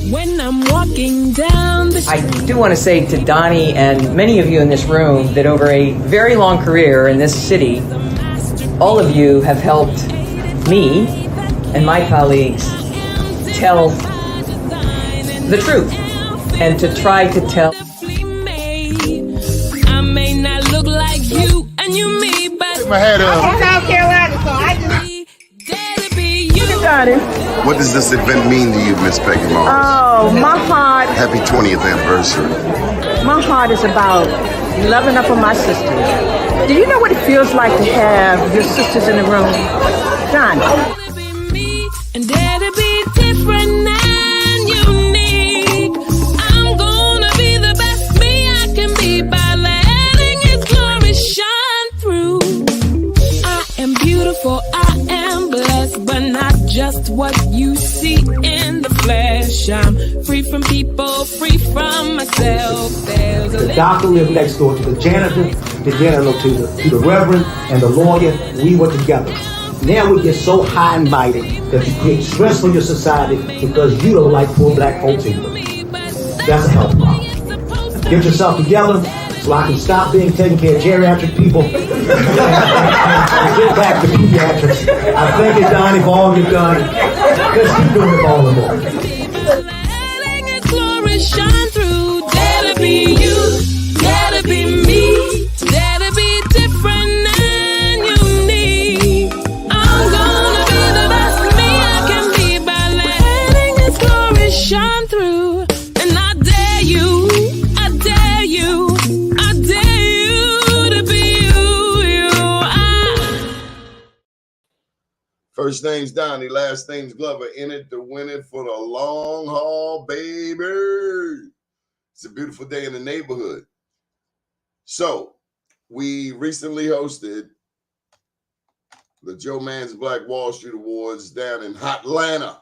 When I'm walking down the street. I do want to say to Doni and many of you in this room that over a very long career in this city, all of you have helped me and my colleagues tell the truth and to try to tell. I may not look like you and you me, but Take my hat off. I'm South Carolina, so I just. What does this event mean to you, Miss Peggy Moss? Oh, my heart. Happy 20th anniversary. My heart is about loving up on my sisters. Do you know what it feels like to have your sisters in the room? John. And dare to be different and unique. I'm gonna be the best me I can be by letting His glory shine through. I am beautiful, I am blessed, but not just what you see in the flesh. I'm free from people, free from myself. There's The doctor lived next door to the janitor, to the reverend, and the lawyer. We were together. Now we get so high and mighty that you create stress for your society because you don't like poor black folks either. That's a health problem. Get yourself together so I can stop being taking care of geriatric people and get back to pediatrics. I thank you, Doni, for all you've done. Let's keep doing it all the more. letting His glory shine through. Dare to be you, dare to be me, dare to be different and unique. I'm gonna be the best me I can be by letting His glory shine through. And I dare you, I dare you, I dare you to be you. First name's Doni, last name's Glover. In it to win it for the long haul, baby. It's a beautiful day in the neighborhood. So, we recently hosted the Joe Mann's Black Wall Street Awards down in Hotlanta.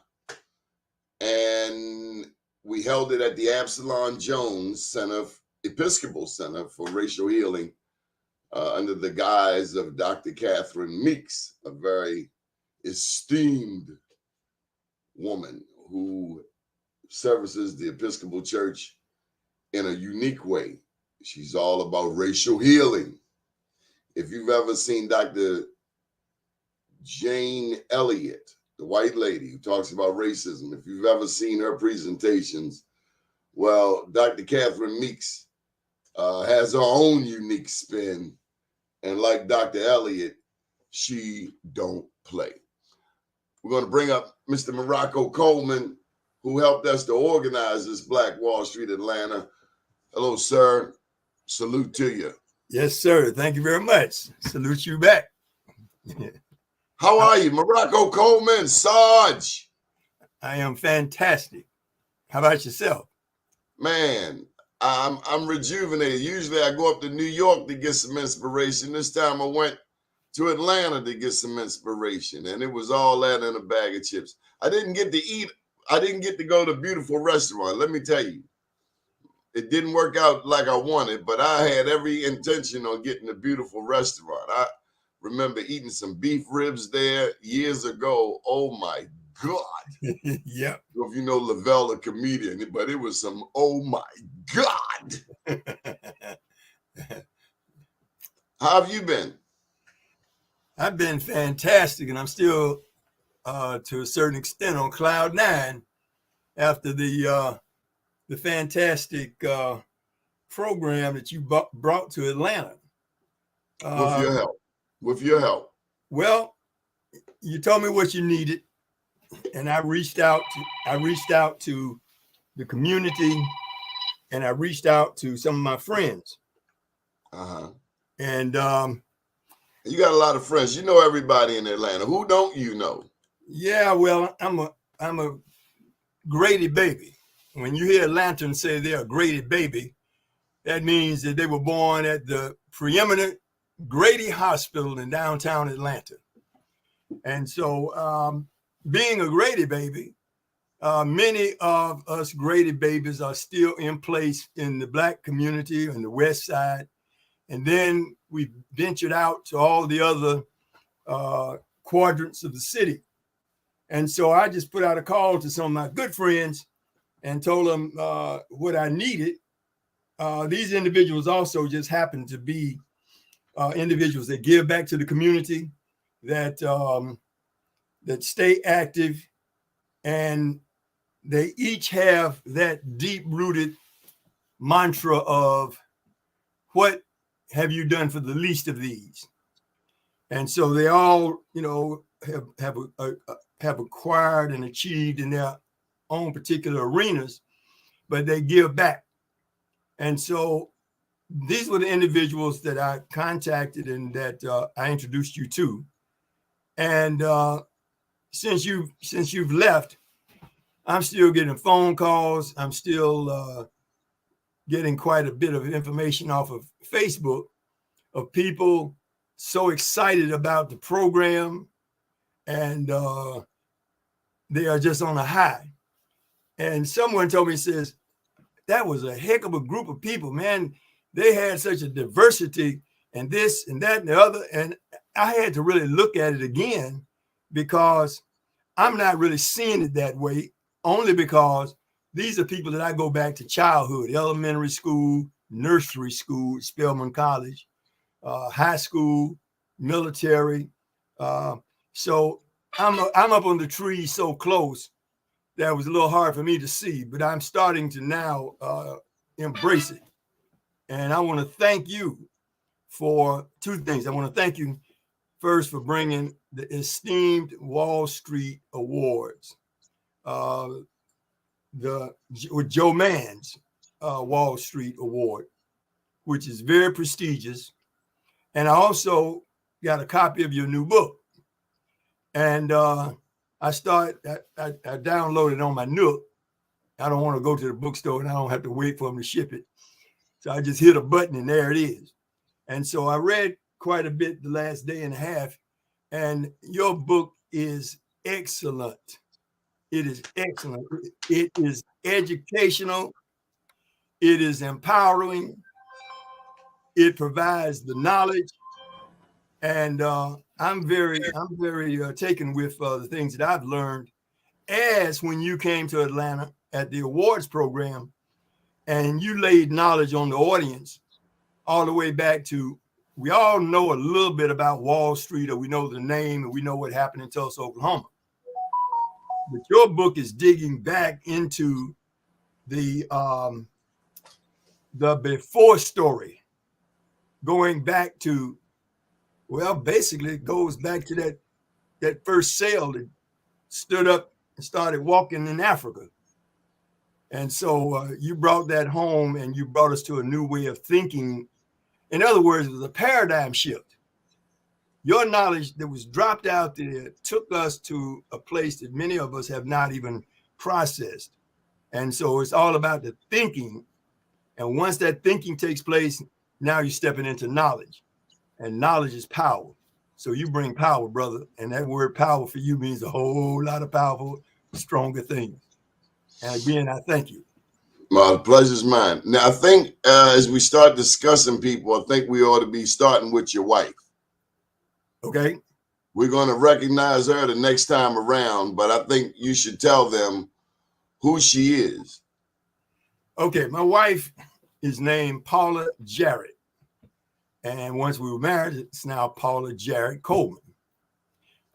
And we held it at the Absalom Jones Center, Episcopal Center for Racial Healing, under the guise of Dr. Catherine Meeks, a very esteemed woman who services the Episcopal Church in a unique way. She's all about racial healing. If you've ever seen Dr. Jane Elliott, the white lady who talks about racism, if you've ever seen her presentations, well, Dr. Catherine Meeks has her own unique spin. And like Dr. Elliott, she don't play. We're going to bring up Mr. Morocco Coleman, who helped us to organize this Black Wall Street Atlanta. Hello, sir. Salute to you. Yes, sir. Thank you very much. Salute you back. How are you, Morocco Coleman, Sarge? I am fantastic. How about yourself? Man, I'm rejuvenated. Usually I go up to New York to get some inspiration. This time I went to Atlanta to get some inspiration, and it was all that in a bag of chips. I didn't get to eat. I didn't get to go to a beautiful restaurant. Let me tell you, it didn't work out like I wanted, but I had every intention on getting a beautiful restaurant. I remember eating some beef ribs there years ago. Oh my God. Yeah. If you know Lavelle, a comedian, but it was some, oh my God. How have you been? I've been fantastic, and I'm still, to a certain extent, on cloud nine after the fantastic program that you brought to Atlanta. With your help. With your help. Well, you told me what you needed, and I reached out to the community, and I reached out to some of my friends. And you got a lot of friends. You know everybody in Atlanta. Who don't you know? Yeah, well, I'm a Grady baby. When you hear Atlantans say they're a Grady baby, that means that they were born at the preeminent Grady Hospital in downtown Atlanta. And so being a Grady baby, many of us Grady babies are still in place in the Black community on the West Side. And then we ventured out to all the other quadrants of the city. And so I just put out a call to some of my good friends and told them what I needed. These individuals also just happen to be individuals that give back to the community, that stay active, and they each have that deep-rooted mantra of, what have you done for the least of these? And so they all, have acquired and achieved in their own particular arenas, but they give back. And so these were the individuals that I contacted and that I introduced you to. And since you've left, I'm still getting phone calls. I'm still getting quite a bit of information off of Facebook of people so excited about the program, and they are just on a high. And someone told me, says, that was a heck of a group of people, man. They had such a diversity and this and that and the other. And I had to really look at it again, because I'm not really seeing it that way, only because these are people that I go back to childhood, elementary school, nursery school, Spelman College, high school, military. So I'm up on the tree so close that it was a little hard for me to see, but I'm starting to now embrace it. And I want to thank you for two things. I want to thank you first for bringing the esteemed Wall Street Awards, with Joe Mann's Wall Street Award, which is very prestigious. And I also got a copy of your new book. And I downloaded it on my Nook. I don't want to go to the bookstore and I don't have to wait for them to ship it. So I just hit a button and there it is. And so I read quite a bit the last day and a half, and your book is excellent. It is excellent. It is educational. It is empowering. It provides the knowledge. And I'm very taken with the things that I've learned, as when you came to Atlanta at the awards program and you laid knowledge on the audience all the way back to, we all know a little bit about Wall Street, or we know the name and we know what happened in Tulsa, Oklahoma. But your book is digging back into the before story, going back to, well, basically it goes back to that first sail that stood up and started walking in Africa. And so you brought that home and you brought us to a new way of thinking. In other words, it was a paradigm shift. Your knowledge that was dropped out there took us to a place that many of us have not even processed. And so it's all about the thinking. And once that thinking takes place, now you're stepping into knowledge. And knowledge is power. So you bring power, brother. And that word power for you means a whole lot of powerful, stronger things. And again, I thank you. Well, the pleasure's mine. Now, I think as we start discussing people, I think we ought to be starting with your wife. Okay. We're going to recognize her the next time around, but I think you should tell them who she is. Okay. My wife is named Paula Jarrett. And once we were married, it's now Paula Jarrett Coleman.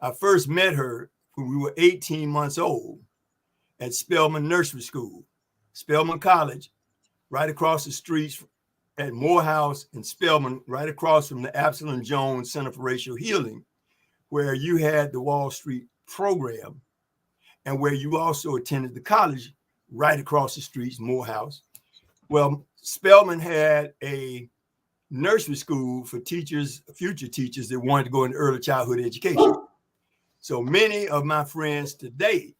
I first met her when we were 18 months old at Spelman Nursery School, Spelman College, right across the streets at Morehouse and Spelman, right across from the Absalom Jones Center for Racial Healing, where you had the Wall Street program and where you also attended the college right across the streets, Morehouse. Well, Spelman had a nursery school for teachers, future teachers that wanted to go into early childhood education. So many of my friends today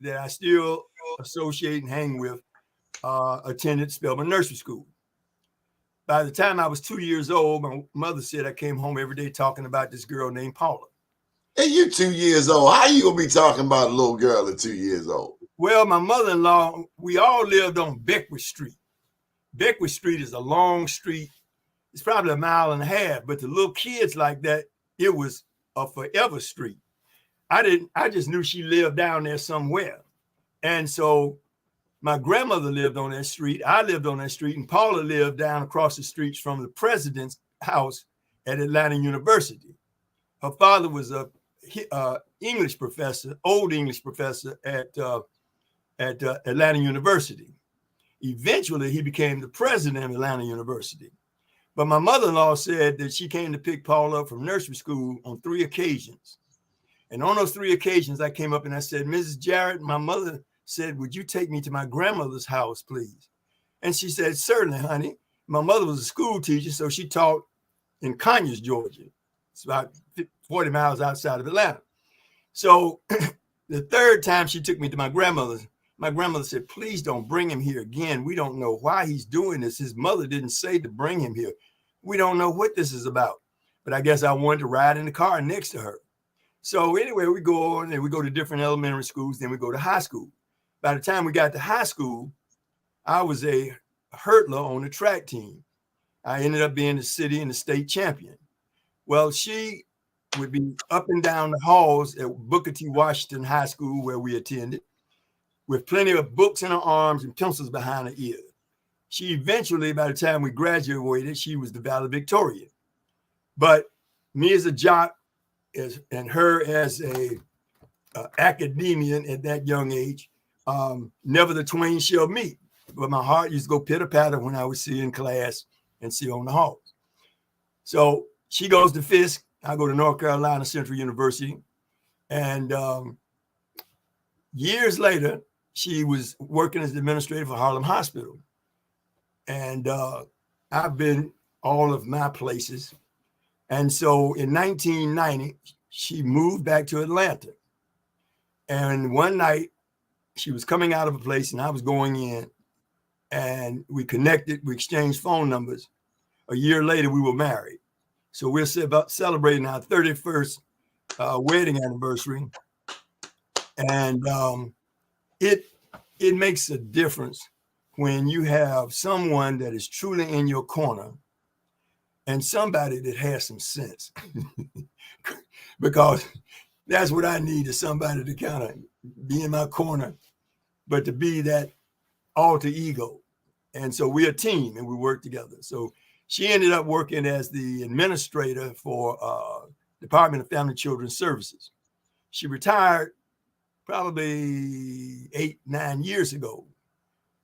that I still associate and hang with attended Spelman Nursery School. By the time I was 2 years old, my mother said I came home every day talking about this girl named Paula. Hey, you're 2 years old. How you gonna be talking about a little girl at 2 years old? Well, my mother-in-law, we all lived on Beckwith Street. Beckwith Street is a long street. It's probably a mile and a half, but the little kids like that, it was a forever street. I just knew she lived down there somewhere. And so My grandmother lived on that street. I lived on that street, and Paula lived down across the street from the president's house at Atlanta University. Her father was a English professor, old English professor at Atlanta University. Eventually, he became the president of Atlanta University. But my mother-in-law said that she came to pick Paula up from nursery school on 3 occasions. And on those 3 occasions, I came up and I said, Mrs. Jarrett, my mother said, would you take me to my grandmother's house, please? And she said, certainly, honey. My mother was a school teacher, so she taught in Conyers, Georgia. It's about 40 miles outside of Atlanta. So the 3rd time she took me to my grandmother said, please don't bring him here again. We don't know why he's doing this. His mother didn't say to bring him here. We don't know what this is about. But I guess I wanted to ride in the car next to her. So anyway, we go on and we go to different elementary schools. Then we go to high school. By the time we got to high school, I was a hurdler on the track team. I ended up being the city and the state champion. Well, she would be up and down the halls at Booker T. Washington High School, where we attended, with plenty of books in her arms and pencils behind her ear. She eventually, by the time we graduated, she was the valedictorian. But me as a jock and her as a academician at that young age, never the twain shall meet. But my heart used to go pitter-patter when I would see in class and see on the halls. So she goes to Fisk. I go to North Carolina Central University. And years later, she was working as the administrator for Harlem Hospital. And I've been all of my places. And so in 1990, she moved back to Atlanta. And one night, she was coming out of a place and I was going in. And we connected, we exchanged phone numbers. A year later, we were married. So we're celebrating our 31st wedding anniversary. And it makes a difference when you have someone that is truly in your corner and somebody that has some sense. Because that's what I need, is somebody to kind of be in my corner, but to be that alter ego. And so we're a team and we work together. So she ended up working as the administrator for Department of Family and Children's Services. She retired probably 8-9 years ago.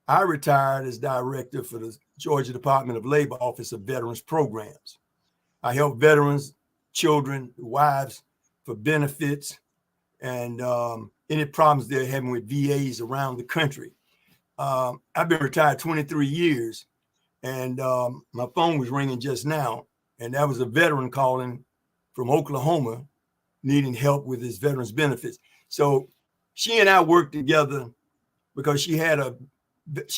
I retired as director for the Georgia Department of Labor Office of Veterans Programs. I help veterans, children, wives for benefits and any problems they're having with VAs around the country. I've been retired 23 years and my phone was ringing just now, and that was a veteran calling from Oklahoma needing help with his veterans benefits. So she and I worked together because she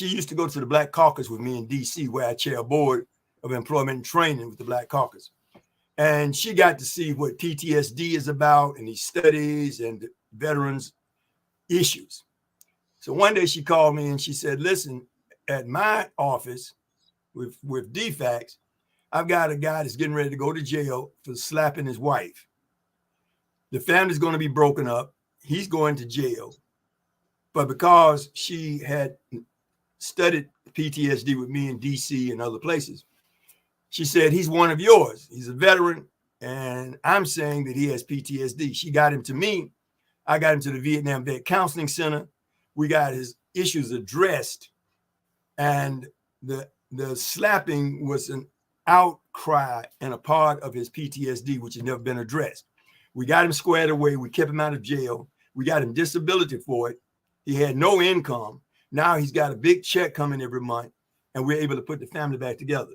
used to go to the Black Caucus with me in DC, where I chair a board of employment and training with the Black Caucus. And she got to see what PTSD is about and these studies and veterans issues. So one day she called me and she said, listen, at my office with DFACS, I've got a guy that's getting ready to go to jail for slapping his wife. The family's going to be broken up. He's going to jail. But because she had studied PTSD with me in DC and other places, she said, he's one of yours. He's a veteran. And I'm saying that he has PTSD. She got him to me. I got him to the Vietnam Vet Counseling Center. We got his issues addressed. And the slapping was an outcry and a part of his PTSD, which has never been addressed. We got him squared away. We kept him out of jail. We got him disability for it. He had no income. Now he's got a big check coming every month, and we're able to put the family back together.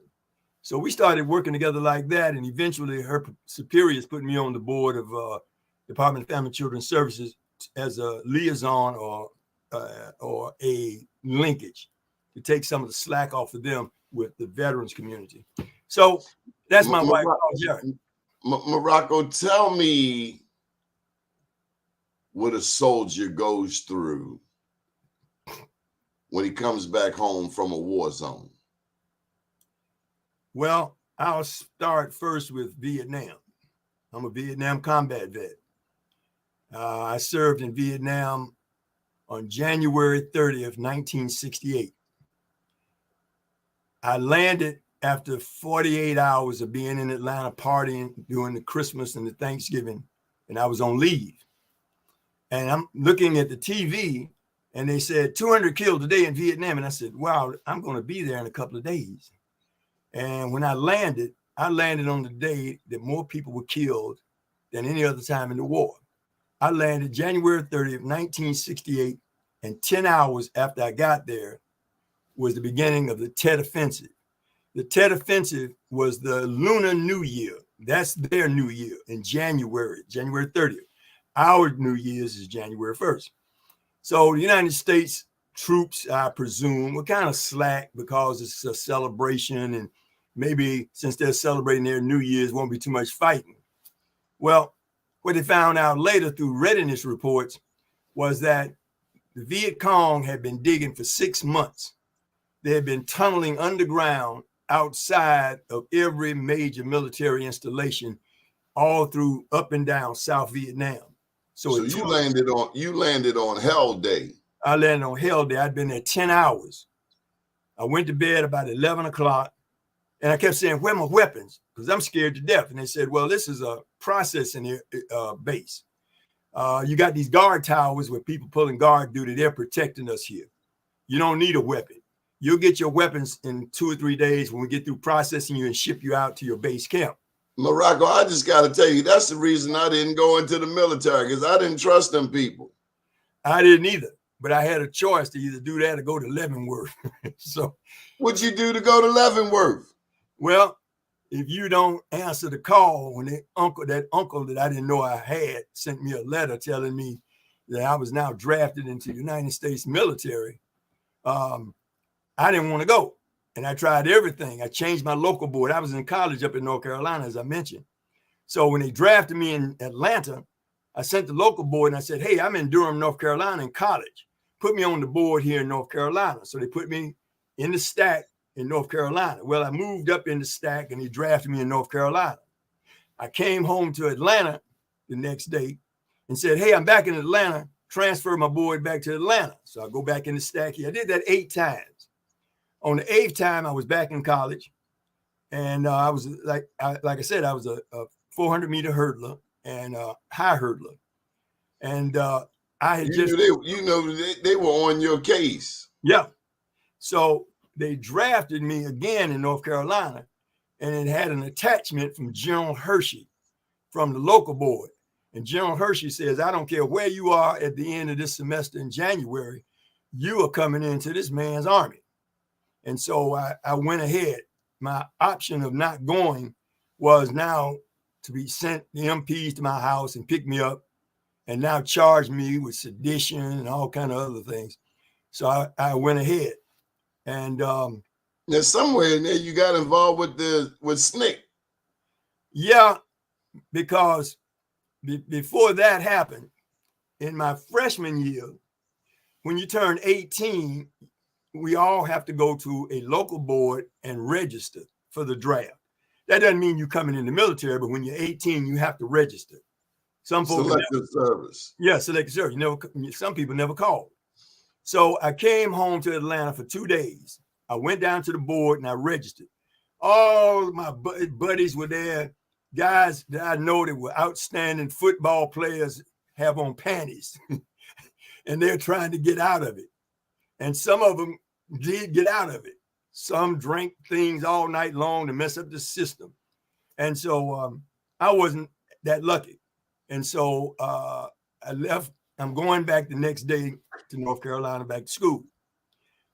So we started working together like that, and eventually her superiors put me on the board of Department of Family and Children's Services as a liaison or a linkage to take some of the slack off of them with the veterans community. So that's my wife, Jared. Morocco, tell me what a soldier goes through when he comes back home from a war zone. Well, I'll start first with Vietnam. I'm a Vietnam combat vet. I served in Vietnam on January 30th, 1968. I landed after 48 hours of being in Atlanta partying during the Christmas and the Thanksgiving, and I was on leave. And I'm looking at the TV, and they said 200 killed today in Vietnam. And I said, wow, I'm going to be there in a couple of days. And when I landed on the day that more people were killed than any other time in the war. I landed January 30th, 1968, and 10 hours after I got there was the beginning of the Tet Offensive. The Tet Offensive was the Lunar New Year. That's their New Year in January 30th. Our New Year's is January 1st. So the United States troops, I presume, were kind of slack because it's a celebration, and maybe since they're celebrating their New Year's, won't be too much fighting. Well, what they found out later through readiness reports was that the Viet Cong had been digging for 6 months. They had been tunneling underground outside of every major military installation all through up and down South Vietnam. So you landed on Hell Day. I landed on Hell Day. I'd been there 10 hours. I went to bed about 11 o'clock, and I kept saying, where are my weapons? Because I'm scared to death. And they said, well, this is a processing base. You got these guard towers where people pulling guard duty. They're protecting us here. You don't need a weapon. You'll get your weapons in 2 or 3 days when we get through processing you and ship you out to your base camp. Morocco, I just got to tell you, that's the reason I didn't go into the military, because I didn't trust them people. I didn't either, but I had a choice to either do that or go to Leavenworth. So, what'd you do to go to Leavenworth? Well, if you don't answer the call when that uncle that I didn't know I had sent me a letter telling me that I was now drafted into the United States military, I didn't want to go. And I tried everything. I changed my local board. I was in college up in North Carolina, as I mentioned. So when they drafted me in Atlanta, I sent the local board and I said, hey, I'm in Durham, North Carolina in college. Put me on the board here in North Carolina. So they put me in the stack in North Carolina. Well, I moved up in the stack and they drafted me in North Carolina. I came home to Atlanta the next day and said, hey, I'm back in Atlanta. Transfer my board back to Atlanta. So I go back in the stack here. I did that 8 times. On the 8th time, I was back in college, and I was like I said, I was a 400-meter hurdler and a high hurdler, and I had they were on your case. Yeah, so they drafted me again in North Carolina, and it had an attachment from General Hershey from the local board, and General Hershey says, I don't care where you are at the end of this semester in January, you are coming into this man's army. And so I went ahead. My option of not going was now to be sent the MPs to my house and pick me up and now charge me with sedition and all kind of other things. So I went ahead. And there's somewhere in there you got involved with SNCC. Yeah, because before that happened, in my freshman year, when you turn 18, we all have to go to a local board and register for the draft. That doesn't mean you're coming in the military, but when you're 18, you have to register. Some folks selective service. Yeah, selective service. Some people never called. So I came home to Atlanta for 2 days. I went down to the board and I registered. All my buddies were there. Guys that I know that were outstanding football players have on panties, and they're trying to get out of it. And some of them did get out of it. Some drank things all night long to mess up the system. And so I wasn't that lucky. And so I left. I'm going back the next day to North Carolina, back to school.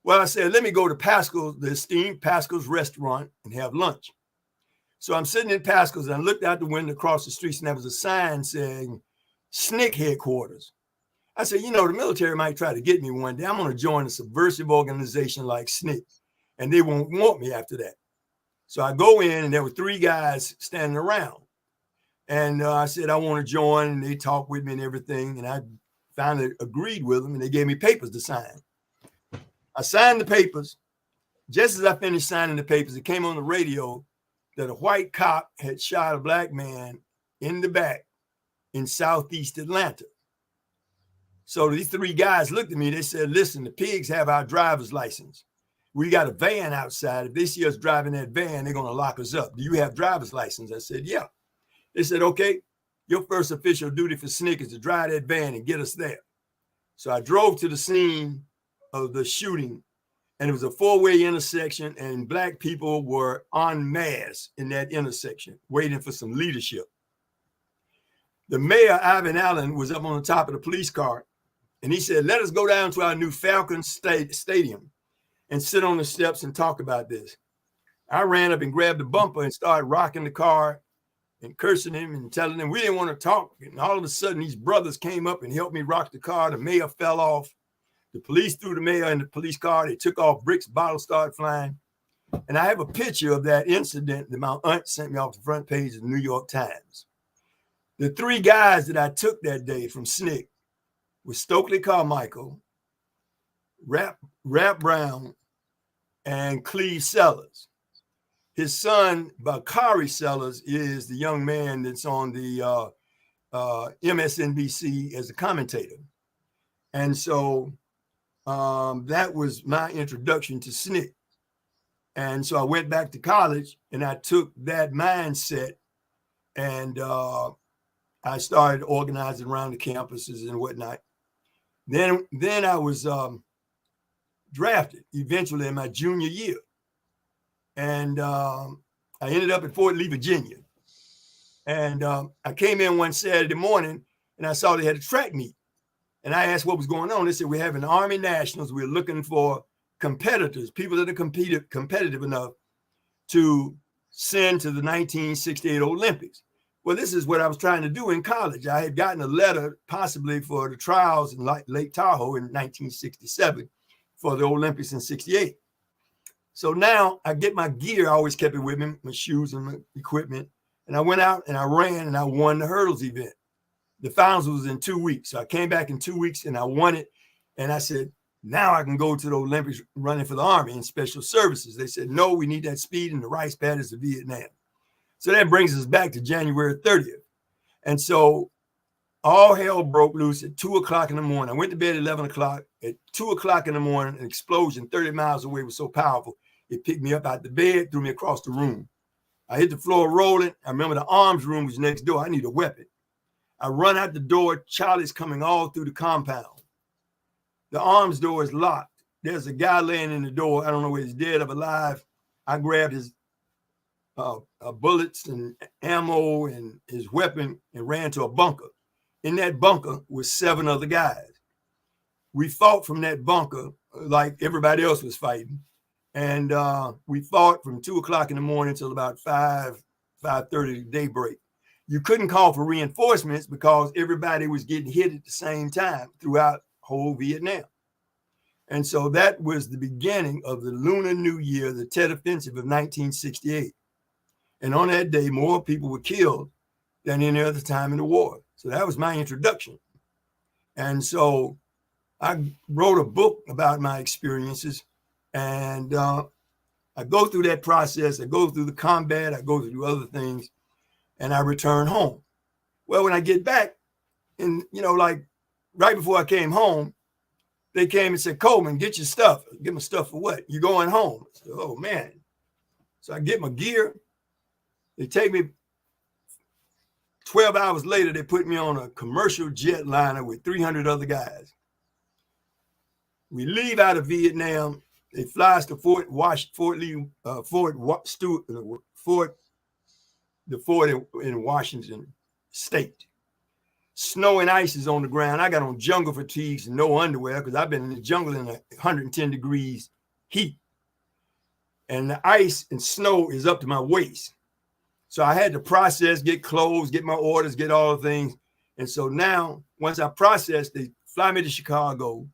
Well, I said, let me go to Pascal's, the esteemed Pascal's restaurant, and have lunch. So I'm sitting in Pascal's and I looked out the window across the street and there was a sign saying SNCC headquarters. I said, the military might try to get me one day. I'm going to join a subversive organization like SNCC, and they won't want me after that. So I go in, and there were 3 guys standing around. And I said, I want to join, and they talked with me and everything. And I finally agreed with them, and they gave me papers to sign. I signed the papers. Just as I finished signing the papers, it came on the radio that a white cop had shot a black man in the back in Southeast Atlanta. So these three guys looked at me. They said, listen, the pigs have our driver's license. We got a van outside. If they see us driving that van, they're going to lock us up. Do you have driver's license? I said, yeah. They said, okay, your first official duty for SNCC is to drive that van and get us there. So I drove to the scene of the shooting, and it was a four-way intersection, and Black people were en masse in that intersection, waiting for some leadership. The mayor, Ivan Allen, was up on the top of the police car, and he said, let us go down to our new Falcon Stadium and sit on the steps and talk about this. I ran up and grabbed the bumper and started rocking the car and cursing him and telling him we didn't want to talk. And all of a sudden, these brothers came up and helped me rock the car. The mayor fell off. The police threw the mayor in the police car. They took off bricks, bottles started flying. And I have a picture of that incident that my aunt sent me off the front page of the New York Times. The three guys that I took that day from SNCC was Stokely Carmichael, Rap Brown, and Cleve Sellers. His son, Bakari Sellers, is the young man that's on the MSNBC as a commentator. And so that was my introduction to SNCC. And so I went back to college and I took that mindset and I started organizing around the campuses and whatnot. Then I was drafted eventually in my junior year. And I ended up at Fort Lee, Virginia. And I came in one Saturday morning and I saw they had a track meet. And I asked what was going on. They said, we're having Army Nationals. We're looking for competitors, people that are competitive enough to send to the 1968 Olympics. Well, this is what I was trying to do in college. I had gotten a letter possibly for the trials in Lake Tahoe in 1967 for the Olympics in 68. So now I get my gear. I always kept it with me, my shoes and my equipment. And I went out and I ran and I won the hurdles event. The finals was in 2 weeks. So I came back in 2 weeks and I won it. And I said, now I can go to the Olympics running for the Army and Special Services. They said, no, we need that speed and the rice paddies of Vietnam. So that brings us back to January 30th. And so all hell broke loose at 2 o'clock in the morning. I went to bed at 11 o'clock. At 2 o'clock in the morning, an explosion 30 miles away was so powerful. It picked me up out the bed, threw me across the room. I hit the floor rolling. I remember the arms room was next door. I need a weapon. I run out the door. Charlie's coming all through the compound. The arms door is locked. There's a guy laying in the door. I don't know whether he's dead or alive. I grabbed his bullets and ammo and his weapon and ran to a bunker. In that bunker was 7 other guys. We fought from that bunker like everybody else was fighting. And we fought from 2 o'clock in the morning until about 5:30 daybreak. You couldn't call for reinforcements because everybody was getting hit at the same time throughout whole Vietnam. And so that was the beginning of the Lunar New Year, the Tet Offensive of 1968. And on that day, more people were killed than any other time in the war. So that was my introduction. And so I wrote a book about my experiences. And I go through that process. I go through the combat. I go through other things. And I return home. Well, when I get back, and, like right before I came home, they came and said, Coleman, get your stuff. Get my stuff for what? You going home? I said, oh, man. So I get my gear. They take me 12 hours later. They put me on a commercial jetliner with 300 other guys. We leave out of Vietnam. They fly us to Fort in Washington State. Snow and ice is on the ground. I got on jungle fatigues and no underwear because I've been in the jungle in 110 degrees heat. And the ice and snow is up to my waist. So I had to process, get clothes, get my orders, get all the things. And so now, once I process, they fly me to Chicago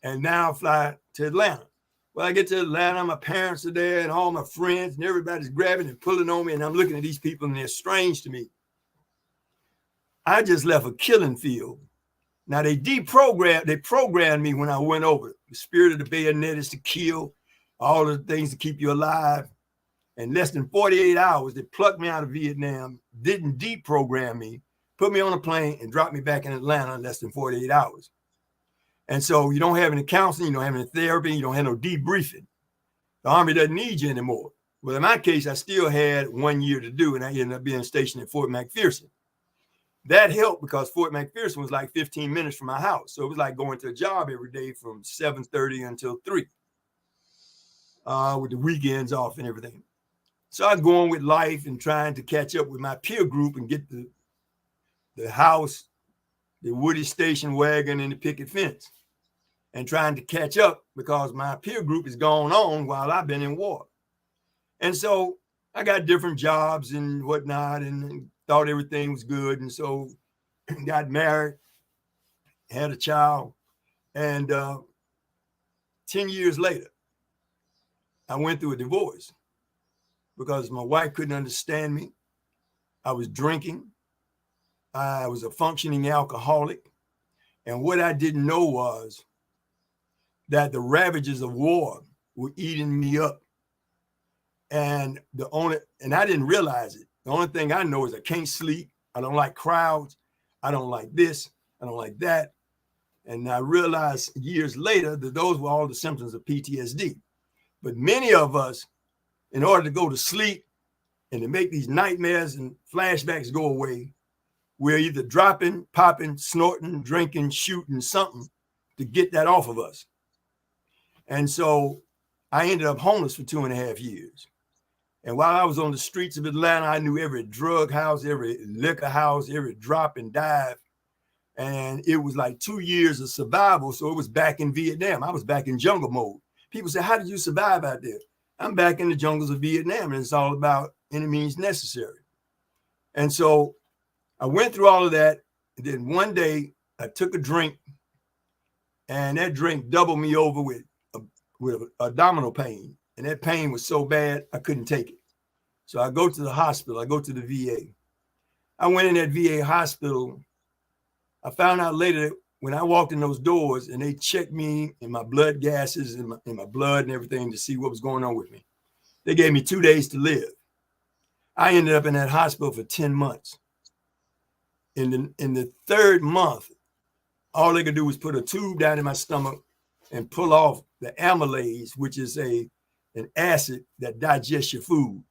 and now fly to Atlanta. Well, I get to Atlanta, my parents are there and all my friends and everybody's grabbing and pulling on me. And I'm looking at these people and they're strange to me. I just left a killing field. Now they programmed me when I went over. The spirit of the bayonet is to kill, all the things to keep you alive. In less than 48 hours, they plucked me out of Vietnam, didn't deprogram me, put me on a plane and dropped me back in Atlanta in less than 48 hours. And so you don't have any counseling, you don't have any therapy, you don't have no debriefing. The Army doesn't need you anymore. Well, in my case, I still had 1 year to do, and I ended up being stationed at Fort McPherson. That helped because Fort McPherson was like 15 minutes from my house. So it was like going to a job every day from 7:30 until 3, with the weekends off and everything. So I was going with life and trying to catch up with my peer group and get the house, the Woody station wagon, and the picket fence, and trying to catch up because my peer group is going on while I've been in war. And so I got different jobs and whatnot and thought everything was good. And so got married, had a child, and 10 years later, I went through a divorce because my wife couldn't understand me. I was drinking. I was a functioning alcoholic. And what I didn't know was that the ravages of war were eating me up. And I didn't realize it. The only thing I know is I can't sleep. I don't like crowds. I don't like this. I don't like that. And I realized years later that those were all the symptoms of PTSD. But many of us, in order to go to sleep and to make these nightmares and flashbacks go away, we're either dropping, popping, snorting, drinking, shooting something to get that off of us. And so I ended up homeless for 2.5 years. And while I was on the streets of Atlanta, I knew every drug house, every liquor house, every drop and dive. And it was like 2 years of survival. So it was back in Vietnam. I was back in jungle mode. People say, how did you survive out there? I'm back in the jungles of Vietnam, and it's all about any means necessary. And so I went through all of that. And then one day I took a drink, and that drink doubled me over with abdominal pain. And that pain was so bad, I couldn't take it. So I go to the hospital. I go to the VA. I went in that VA hospital. I found out later when I walked in those doors and they checked me and my blood gases and my blood and everything to see what was going on with me. They gave me 2 days to live. I ended up in that hospital for 10 months. In the third month, all they could do was put a tube down in my stomach and pull off the amylase, which is an acid that digests your food.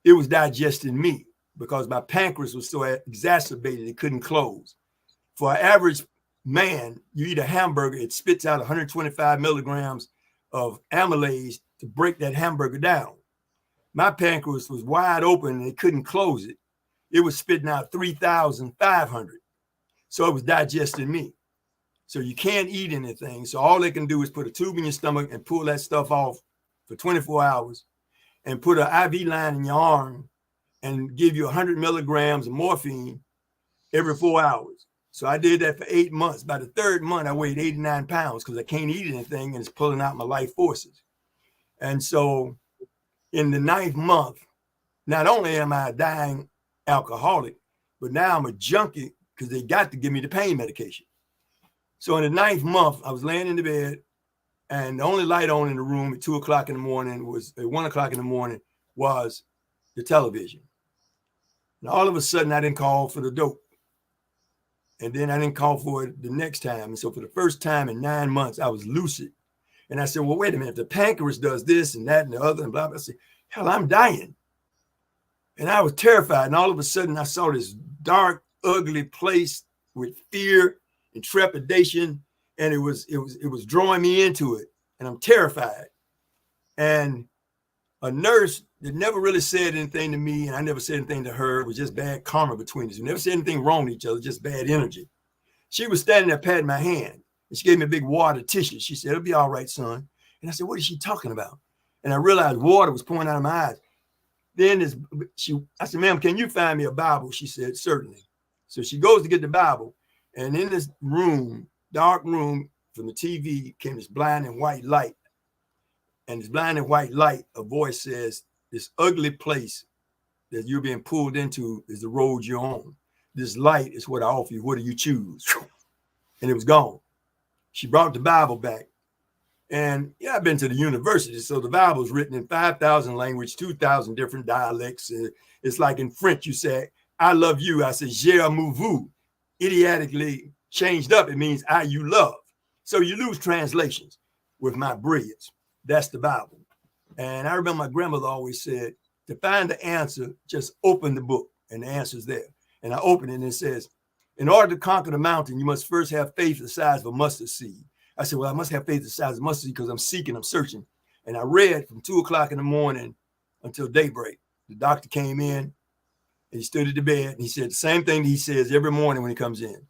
It was digesting me because my pancreas was so exacerbated it couldn't close. For an average man, you eat a hamburger, it spits out 125 milligrams of amylase to break that hamburger down. My pancreas was wide open and it couldn't close it. It was spitting out 3,500. So it was digesting me. So you can't eat anything. So all they can do is put a tube in your stomach and pull that stuff off for 24 hours and put an IV line in your arm and give you 100 milligrams of morphine every 4 hours. So I did that for 8 months. By the third month, I weighed 89 pounds because I can't eat anything and it's pulling out my life forces. And so in the 9th month, not only am I a dying alcoholic, but now I'm a junkie because they got to give me the pain medication. So in the 9th month, I was laying in the bed and the only light on in the room at 2 o'clock in the morning was at 1 o'clock in the morning was the television. And all of a sudden I didn't call for the dope. And then I didn't call for it the next time. And so for the first time in 9 months, I was lucid. And I said, well, wait a minute, the pancreas does this and that and the other and blah, blah. I said, hell, I'm dying. And I was terrified. And all of a sudden I saw this dark, ugly place with fear and trepidation. And it was drawing me into it. And I'm terrified. And a nurse that never really said anything to me, and I never said anything to her, it was just bad karma between us. We never said anything wrong to each other, just bad energy. She was standing there patting my hand, and she gave me a big wad of tissue. She said, it'll be all right, son. And I said, what is she talking about? And I realized water was pouring out of my eyes. Then I said, ma'am, can you find me a Bible? She said, certainly. So she goes to get the Bible, and in this room, dark room from the TV, came this blind and white light. And this blind and white light, a voice says, this ugly place that you're being pulled into is the road you're on. This light is what I offer you. What do you choose? And it was gone. She brought the Bible back. And yeah, I've been to the university. So the Bible is written in 5,000 languages, 2,000 different dialects. It's like in French, you say, I love you. I say, je aime vous. Idiotically changed up, it means you love. So you lose translations with my brilliance. That's the Bible. And I remember my grandmother always said, to find the answer, just open the book and the answer's there. And I open it and it says, in order to conquer the mountain, you must first have faith the size of a mustard seed. I said, well, I must have faith the size of a mustard seed because I'm seeking, I'm searching. And I read from 2 o'clock in the morning until daybreak. The doctor came in and he stood at the bed and he said the same thing that he says every morning when he comes in.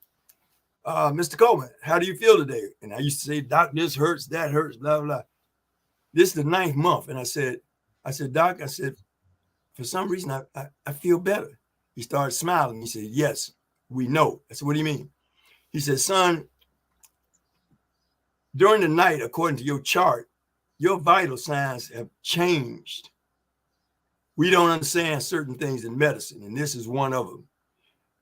Mr. Coleman, how do you feel today? And I used to say, Doc, this hurts, that hurts, blah, blah. This is the 9th month. And I said, Doc, I said, for some reason, I feel better. He started smiling. He said, yes, we know. I said, what do you mean? He said, son, during the night, according to your chart, your vital signs have changed. We don't understand certain things in medicine, and this is one of them.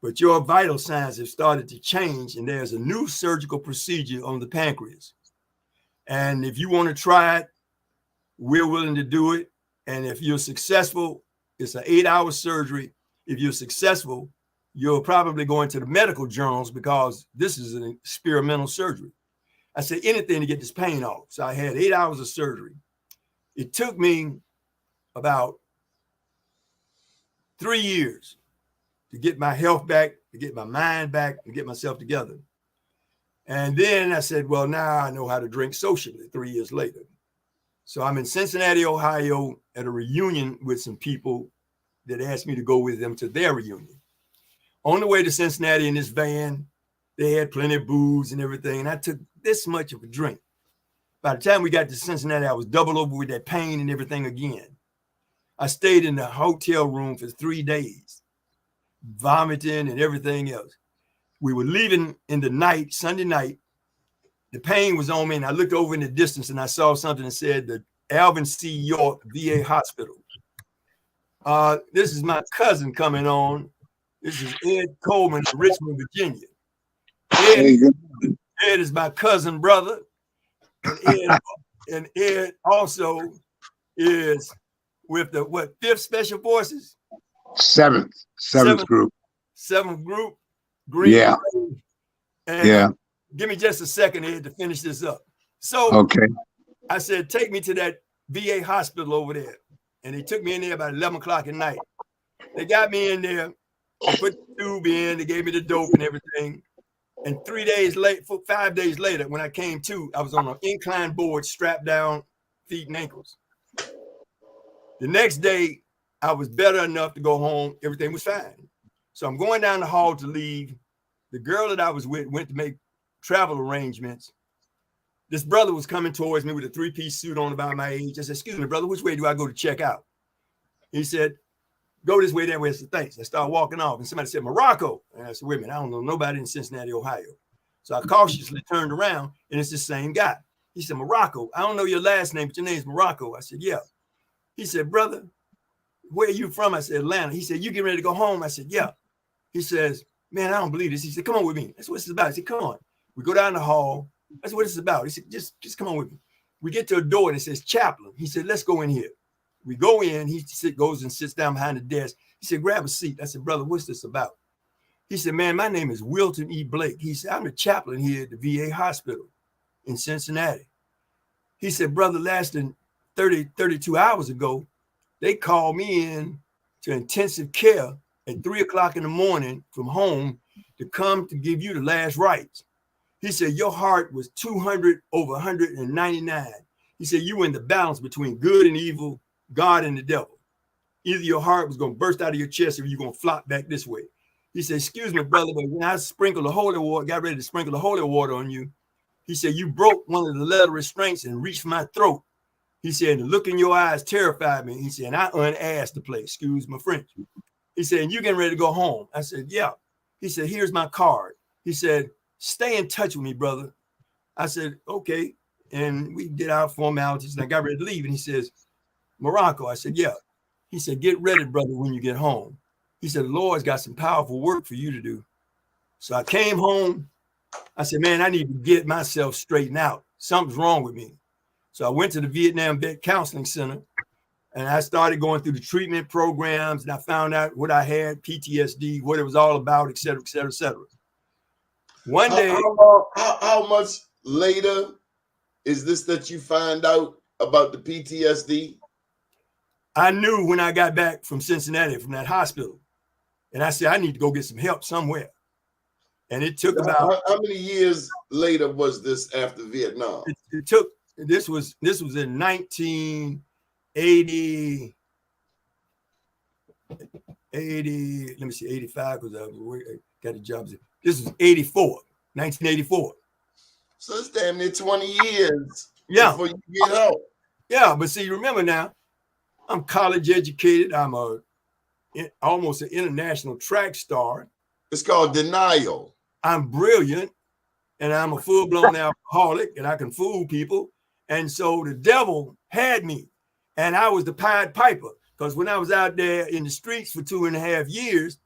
But your vital signs have started to change, and there's a new surgical procedure on the pancreas. And if you want to try it, we're willing to do it. And if you're successful, it's an 8-hour surgery. If you're successful, you'll probably go into the medical journals because this is an experimental surgery. I said, anything to get this pain off. So I had 8 hours of surgery. It took me about 3 years to get my health back, to get my mind back, to get myself together. And then I said, well, now I know how to drink socially 3 years later. So I'm in Cincinnati, Ohio at a reunion with some people that asked me to go with them to their reunion. On the way to Cincinnati in this van, they had plenty of booze and everything. And I took this much of a drink. By the time we got to Cincinnati, I was double over with that pain and everything again. I stayed in the hotel room for 3 days, vomiting and everything else. We were leaving in the night, Sunday night. The pain was on me, and I looked over in the distance, and I saw something that said the Alvin C. York VA Hospital. This is my cousin coming on. This is Ed Coleman from Richmond, Virginia. Ed is my cousin brother, and Ed also is with the 5th Special Forces? Seventh group. 7th group. Green. Yeah. And yeah. Give me just a second, Ed, to finish this up. So okay. I said, take me to that VA hospital over there. And they took me in there about 11 o'clock at night. They got me in there. They put the tube in. They gave me the dope and everything. And 5 days later, when I came to, I was on an incline board, strapped down, feet and ankles. The next day, I was better enough to go home. Everything was fine. So I'm going down the hall to leave. The girl that I was with went to make travel arrangements. This brother was coming towards me with a 3-piece suit on about my age. I said, excuse me, brother, which way do I go to check out? He said, go this way, that way. I said, thanks. I started walking off, and somebody said, Morocco. And I said, wait a minute, I don't know nobody in Cincinnati, Ohio. So I cautiously turned around, and it's the same guy. He said, Morocco, I don't know your last name, but your name's Morocco. I said, yeah. He said, brother, where are you from? I said, Atlanta. He said, you getting ready to go home? I said, yeah. He says, man, I don't believe this. He said, come on with me. That's what this is about. I said, come on. We go down the hall. That's what it's about. He said, just come on with me. We get to a door and it says chaplain. He said, let's go in here. We go in. He goes and sits down behind the desk. He said, grab a seat. I said, brother, what's this about? He said, man, my name is Wilton E. Blake. He said, I'm the chaplain here at the VA hospital in Cincinnati. He said, brother, less than 32 hours ago, they called me in to intensive care at 3 o'clock in the morning from home to come to give you the last rites. He said, your heart was 200 over 199. He said, you were in the balance between good and evil, God and the devil. Either your heart was going to burst out of your chest or you're going to flop back this way. He said, excuse me, brother, but when I sprinkled the holy water, got ready to sprinkle the holy water on you, he said, you broke one of the leather restraints and reached for my throat. He said, the look in your eyes terrified me. He said, and I unasked the place, excuse my French. He said, and you getting ready to go home? I said, yeah. He said, here's my card. He said, stay in touch with me, brother. I said, okay. And we did our formalities and I got ready to leave. And he says, Morocco. I said, yeah. He said, get ready, brother, when you get home. He said, the Lord's got some powerful work for you to do. So I came home. I said, man, I need to get myself straightened out. Something's wrong with me. So I went to the Vietnam Vet Counseling Center and I started going through the treatment programs and I found out what I had, PTSD, what it was all about, et cetera, et cetera, et cetera. One day. How later is this that you find out about the PTSD? I knew when I got back from Cincinnati, from that hospital, and I said, I need to go get some help somewhere. And it took about how many years later was this after Vietnam? It took this was in 1980. 80, let me see, 85, because I got a job. This was 1984. So it's damn near 20 years before you get help. Yeah, but see, remember now, I'm college educated. I'm almost an international track star. It's called denial. I'm brilliant, and I'm a full-blown alcoholic, and I can fool people. And so the devil had me, and I was the Pied Piper. Because when I was out there in the streets for 2.5 years,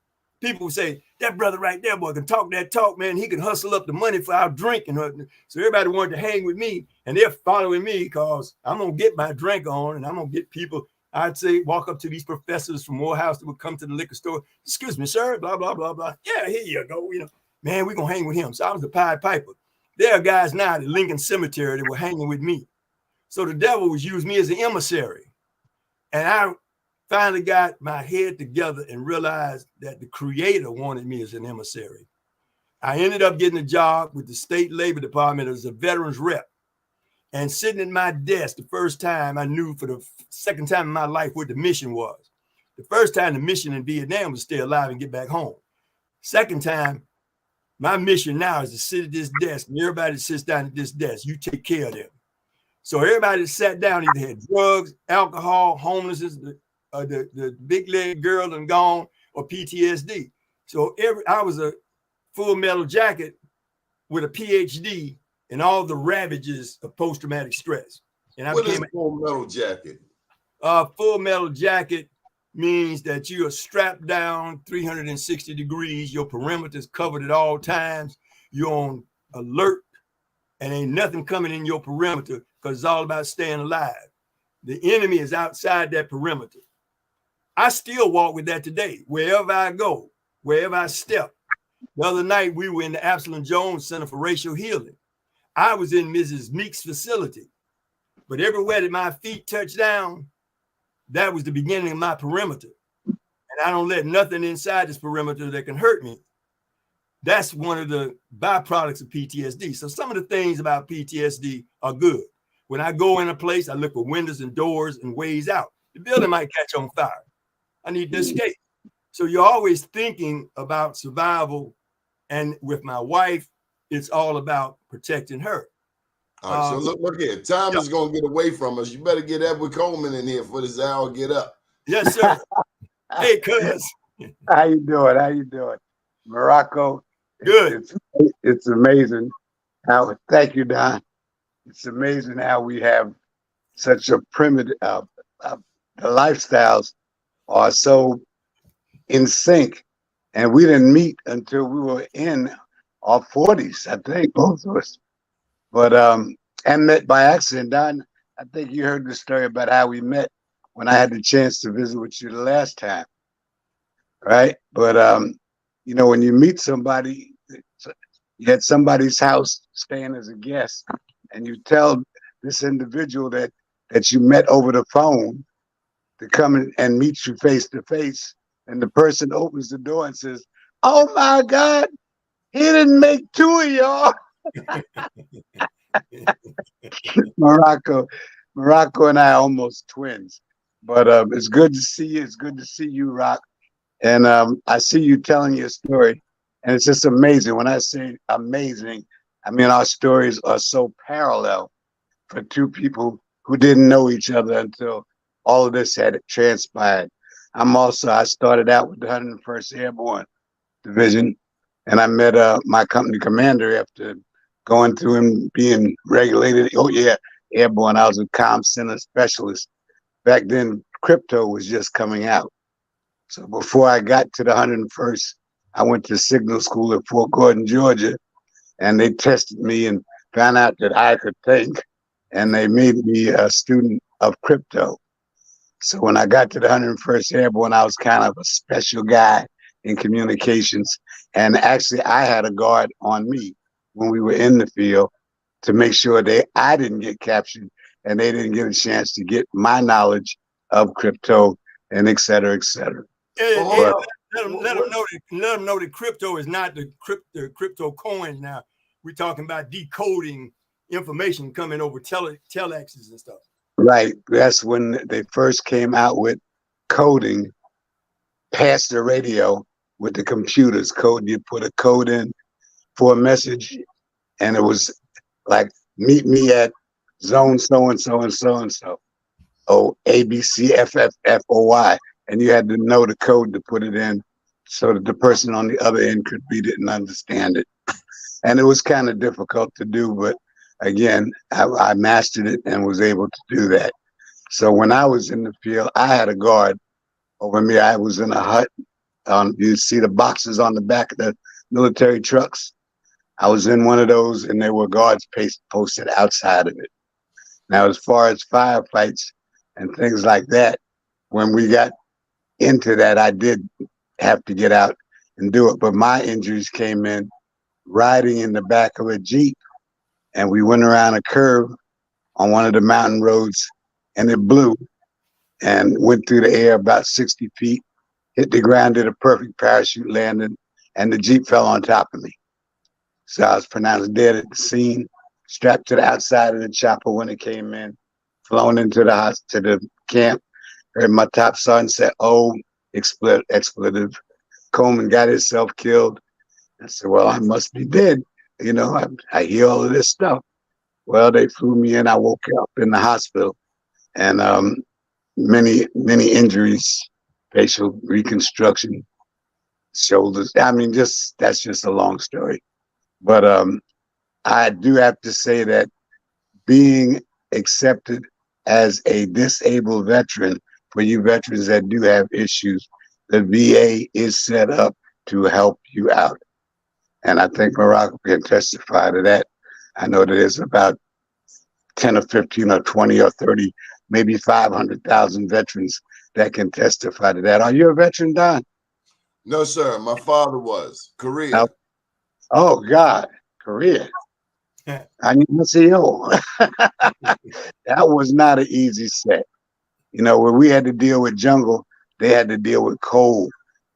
people would say, that brother right there, boy, can talk that talk, man. He can hustle up the money for our drink. And so everybody wanted to hang with me, and they're following me because I'm going to get my drink on, and I'm going to get people. I'd say, walk up to these professors from Morehouse that would come to the liquor store. Excuse me, sir, blah, blah, blah, blah. Yeah, here you go. Man, we're going to hang with him. So I was the Pied Piper. There are guys now at Lincoln Cemetery that were hanging with me. So the devil was using me as an emissary. And I finally got my head together and realized that the Creator wanted me as an emissary. I ended up getting a job with the State Labor Department as a veterans rep. And sitting at my desk, the first time I knew for the second time in my life what the mission was. The first time the mission in Vietnam was stay alive and get back home. Second time, my mission now is to sit at this desk, and everybody that sits down at this desk, you take care of them. So everybody that sat down either had drugs, alcohol, homelessness, the big leg girl and gone, or PTSD. So I was a Full Metal Jacket with a PhD in all the ravages of post-traumatic stress. And what is Full Metal Jacket? Full Metal Jacket means that you are strapped down 360 degrees. Your perimeter is covered at all times. You're on alert, and ain't nothing coming in your perimeter because it's all about staying alive. The enemy is outside that perimeter. I still walk with that today. Wherever I go, wherever I step. The other night, we were in the Absalom Jones Center for Racial Healing. I was in Mrs. Meek's facility, but everywhere that my feet touched down, that was the beginning of my perimeter. And I don't let nothing inside this perimeter that can hurt me. That's one of the byproducts of PTSD. So some of the things about PTSD are good. When I go in a place, I look for windows and doors and ways out. The building might catch on fire. I need to escape. So you're always thinking about survival. And with my wife, it's all about protecting her. All right, so look here. Time is going to get away from us. You better get Edward Coleman in here for this hour. Get up. Yes, sir. Hey, cuz. How you doing? How you doing? Morocco. Good. It's amazing how, thank you, Don. It's amazing how we have such a primitive, the lifestyles are so in sync. And we didn't meet until we were in our 40s, I think, both of us. But, and met by accident. Don, I think you heard the story about how we met when I had the chance to visit with you the last time, right? But, you know, when you meet somebody, you at somebody's house staying as a guest, and you tell this individual that you met over the phone to come and meet you face to face, and the person opens the door and says, "Oh my God, he didn't make two of y'all." Morocco and I are almost twins, but it's good to see you. It's good to see you, Rock. And I see you telling your story, and it's just amazing. When I say amazing, I mean our stories are so parallel for two people who didn't know each other until all of this had transpired. I started out with the 101st Airborne Division, and I met my company commander after going through him being regulated. Oh yeah, airborne. I was a comm center specialist. Back then, crypto was just coming out. So before I got to the 101st, I went to signal school at Fort Gordon, Georgia, and they tested me and found out that I could think, and they made me a student of crypto. So when I got to the 101st Airborne, I was kind of a special guy in communications. And actually, I had a guard on me when we were in the field. to make sure I didn't get captured and they didn't get a chance to get my knowledge of crypto and et cetera, et cetera. And Well, let them know that crypto is not the crypto coins now. We're talking about decoding information coming over telexes and stuff. Right. That's when they first came out with coding past the radio with the computers. Code, you put a code in for a message, and it was like, meet me at zone so and so and so and so. Oh, ABCFFFOY. And you had to know the code to put it in so that the person on the other end could read it and understand it. And it was kind of difficult to do, but again, I mastered it and was able to do that. So when I was in the field, I had a guard over me. I was in a hut. You see the boxes on the back of the military trucks. I was in one of those, and there were guards posted outside of it. Now, as far as firefights and things like that, when we got into that, I did have to get out and do it. But my injuries came in riding in the back of a Jeep, and we went around a curve on one of the mountain roads, and it blew and went through the air about 60 feet, hit the ground, did a perfect parachute landing, and the Jeep fell on top of me. So I was pronounced dead at the scene, strapped to the outside of the chopper when it came in, flown into the camp, heard my top sergeant say, "Oh, expletive. Coleman got himself killed." I said, "Well, I must be dead. You know, I hear all of this stuff." Well, they flew me in. I woke up in the hospital, and many injuries, facial reconstruction, shoulders. I mean, that's just a long story. But I do have to say that being accepted as a disabled veteran, for you veterans that do have issues, the VA is set up to help you out. And I think Morocco can testify to that. I know there's about 10 or 15 or 20 or 30, maybe 500,000 veterans that can testify to that. Are you a veteran, Don? No, sir. My father was. Korea. No. Oh, God. Korea. I need to see you. That was not an easy set. You know, when we had to deal with jungle, they had to deal with coal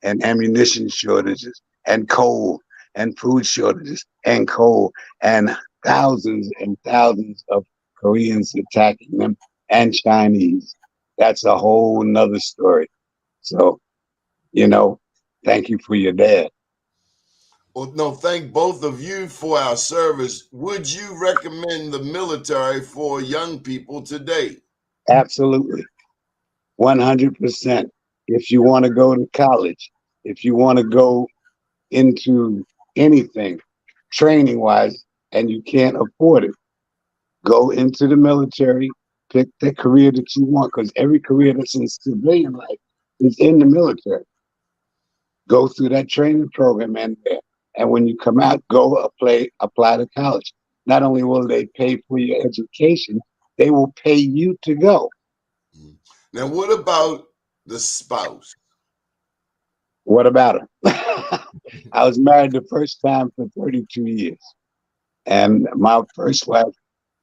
and ammunition shortages and coal and food shortages and coal and thousands of Koreans attacking them and Chinese. That's a whole nother story. So, you know, thank you for your dad. Well, no, thank both of you for our service. Would you recommend the military for young people today? Absolutely. 100%. If you want to go to college, if you want to go into anything training wise and you can't afford it, go into the military, pick the career that you want, because every career that's in civilian life is in the military. Go through that training program and when you come out, go apply to college. Not only will they pay for your education, they will pay you to go. Now, what about the spouse? What about her? I was married the first time for 32 years. And my first wife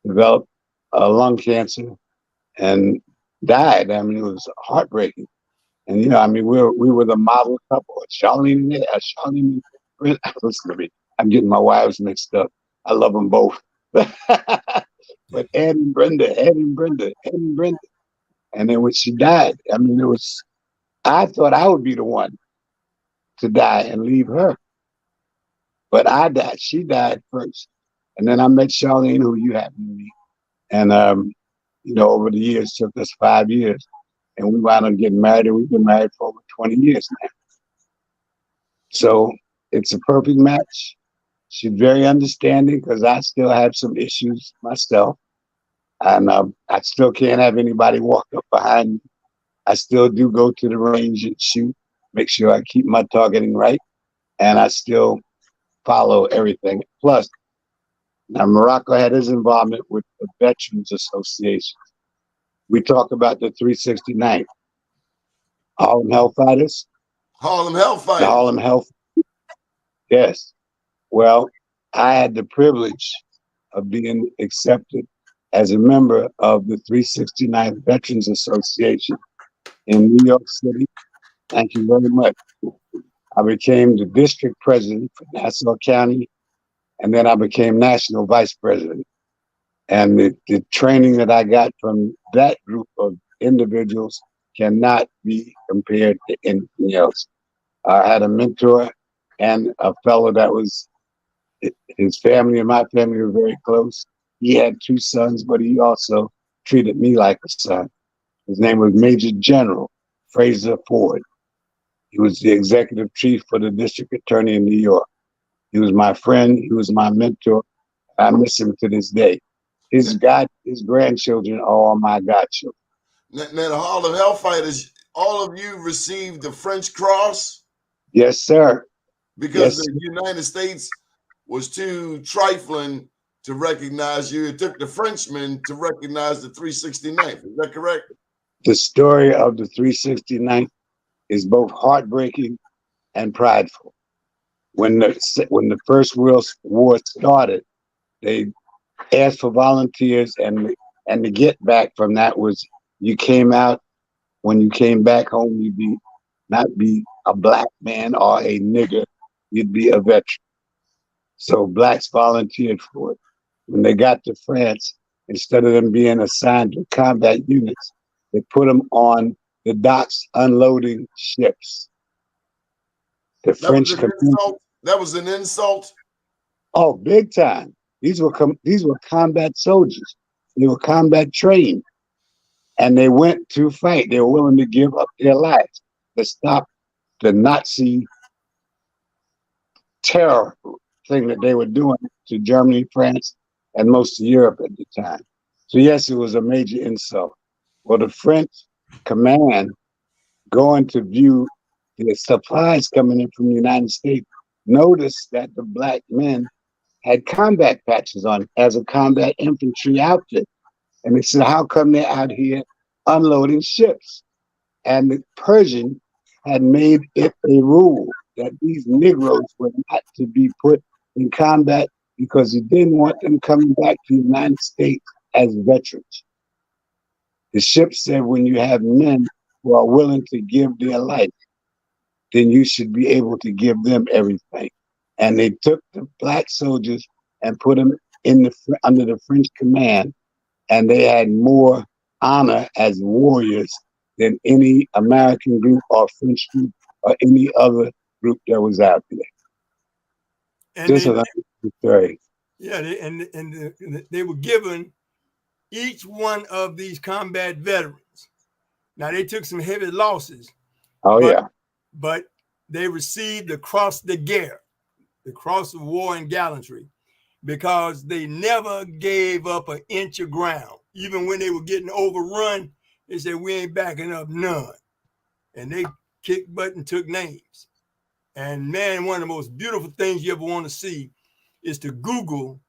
developed lung cancer and died. I mean, it was heartbreaking. And, you know, I mean, we were the model couple. Charlene, listen to me. I'm getting my wives mixed up. I love them both. But Ed and Brenda. And then when she died, I mean, I thought I would be the one to die and leave her. But I died. She died first. And then I met Charlene, who you happened to meet. And, you know, over the years, took us 5 years. And we wound up getting married, and we've been married for over 20 years now. So it's a perfect match. She's very understanding because I still have some issues myself. And I still can't have anybody walk up behind me. I still do go to the range and shoot, make sure I keep my targeting right. And I still follow everything. Plus, now Morocco had his involvement with the Veterans Association. We talk about the 369th. Harlem Hellfighters. Harlem Hellfighters. The Harlem Hellfighters. Yes. Well, I had the privilege of being accepted as a member of the 369th Veterans Association in New York City. Thank you very much. I became the district president for Nassau County, and then I became national vice president. And the training that I got from that group of individuals cannot be compared to anything else. I had a mentor and a fellow that was, his family and my family were very close. He had 2 sons, but he also treated me like a son. His name was Major General Fraser Ford. He was the executive chief for the district attorney in New York. He was my friend. He was my mentor. I miss him to this day. His grandchildren are all my godchildren. Now, the Hall of Hellfighters, all of you received the French Cross? Yes, sir. Because the United States was too trifling to recognize you. It took the Frenchmen to recognize the 369th. Is that correct? The story of the 369th is both heartbreaking and prideful. When the First World War started, they asked for volunteers, and the get back from that was you came out. When you came back home, you'd not be a black man or a nigger, you'd be a veteran. So blacks volunteered for it. When they got to France, instead of them being assigned to combat units, they put them on the docks unloading ships. The French that was an insult. Oh, big time. These were combat soldiers. They were combat trained, and they went to fight. They were willing to give up their lives to stop the Nazi terror thing that they were doing to Germany, France, and most of Europe at the time. So yes, it was a major insult. Well, the French command, going to view the supplies coming in from the United States, noticed that the black men had combat patches on as a combat infantry outfit. And they said, how come they're out here unloading ships? And the Persian had made it a rule that these Negroes were not to be put in combat because he didn't want them coming back to the United States as veterans. The ship said, when you have men who are willing to give their life, then you should be able to give them everything. And they took the black soldiers and put them under the French command, and they had more honor as warriors than any American group or French group or any other group that was out there. And just another story. Yeah, they were given each one of these combat veterans. Now they took some heavy losses. But they received the Cross de Guerre, the Cross of War and Gallantry, because they never gave up an inch of ground. Even when they were getting overrun, they said, we ain't backing up none. And they kicked butt and took names. And man, one of the most beautiful things you ever want to see is to Google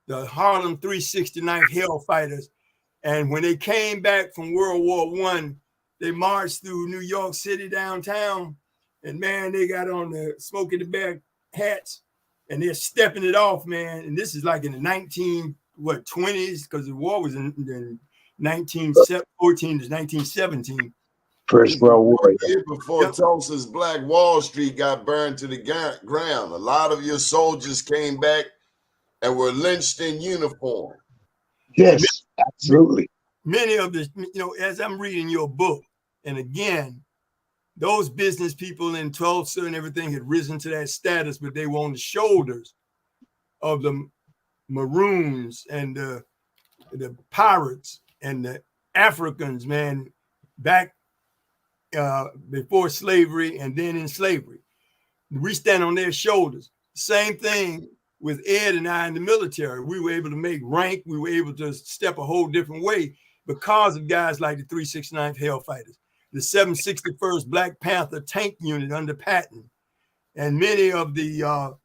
the Harlem 369th Hellfighters. And when they came back from World War I, they marched through New York City downtown. And man, they got on the Smokey the Bear hats and they're stepping it off, man. And this is like in the 20s, because the war was in 1914 to 1917. First World War. Before Tulsa's Black Wall Street got burned to the ground, a lot of your soldiers came back and were lynched in uniform. Yes, absolutely. Many of the, as I'm reading your book, and again, those business people in Tulsa and everything had risen to that status, but they were on the shoulders of the Maroons and the pirates and the Africans, man, back before slavery and then in slavery. We stand on their shoulders. Same thing with Ed and I in the military. We were able to make rank. We were able to step a whole different way because of guys like the 369th Hellfighters, the 761st Black Panther Tank Unit under Patton, and many of the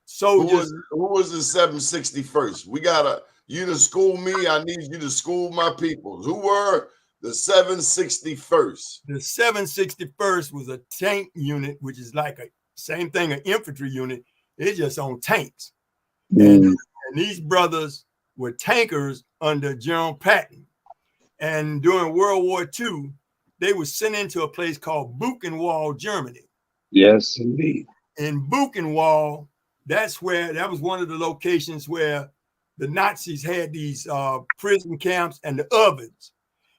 soldiers. Who was the 761st? You to school me. I need you to school my people. Who were the 761st? The 761st was a tank unit, which is like same thing, an infantry unit. It's just on tanks. And And these brothers were tankers under General Patton. And during World War II, they were sent into a place called Buchenwald, Germany. Yes, indeed. In Buchenwald, that was one of the locations where the Nazis had these prison camps and the ovens.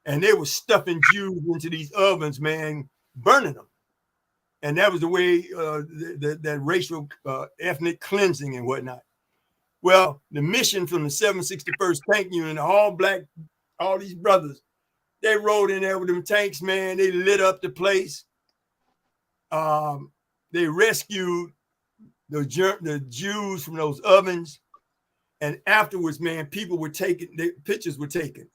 And they were stuffing Jews into these ovens, man, burning them. And that was the way that racial ethnic cleansing and whatnot. Well, the mission from the 761st Tank Unit, all these brothers, they rode in there with them tanks, man. They lit up the place. They rescued the Jews from those ovens. And afterwards, man, pictures were taken.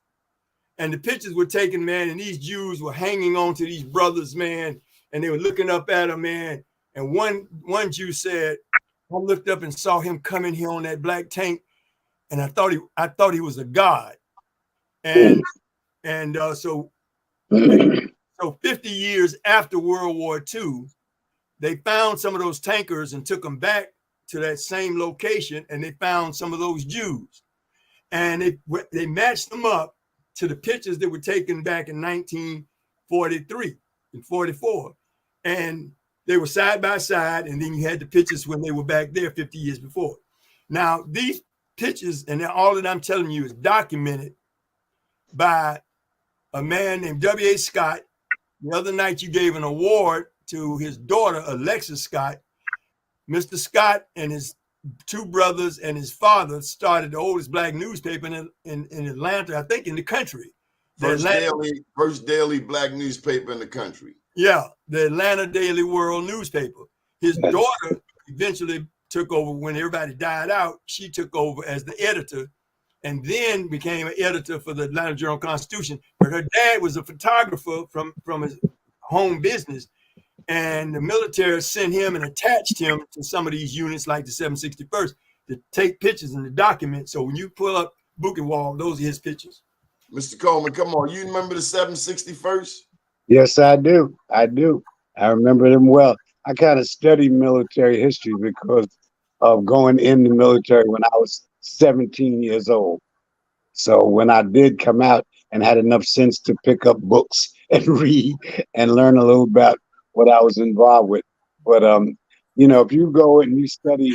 And the pictures were taken, man, and these Jews were hanging on to these brothers, man, and they were looking up at them, man. And one Jew said, I looked up and saw him coming here on that black tank, and I thought he was a god. And so 50 years after World War II, they found some of those tankers and took them back to that same location, and they found some of those Jews. And they matched them up to the pictures that were taken back in 1943 and 44. And they were side by side, and then you had the pictures when they were back there 50 years before. Now, these pictures, and all that I'm telling you is documented by a man named W.A. Scott. The other night, you gave an award to his daughter, Alexis Scott. Mr. Scott and his two brothers and his father started the oldest black newspaper in Atlanta, I think in the country. First daily black newspaper in the country. Yeah, the Atlanta Daily World newspaper. His daughter eventually took over when everybody died out. She took over as the editor and then became an editor for the Atlanta Journal-Constitution. But her dad was a photographer from his home business. And the military sent him and attached him to some of these units like the 761st to take pictures and to document. So when you pull up Buchenwald, those are his pictures. Mr. Coleman, come on. You remember the 761st? Yes, I do. I remember them well. I kind of studied military history because of going in the military when I was 17 years old. So when I did come out and had enough sense to pick up books and read and learn a little about what I was involved with. But, if you go and you study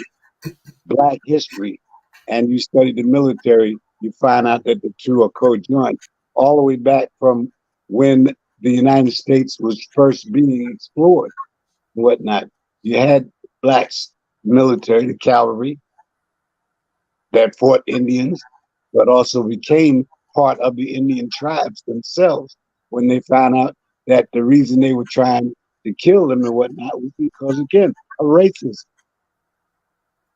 Black history and you study the military, you find out that the two are co-joined all the way back from when the United States was first being explored and whatnot. You had Blacks military, the cavalry that fought Indians, but also became part of the Indian tribes themselves when they found out that the reason they were trying to kill them and whatnot was because, again, of racism.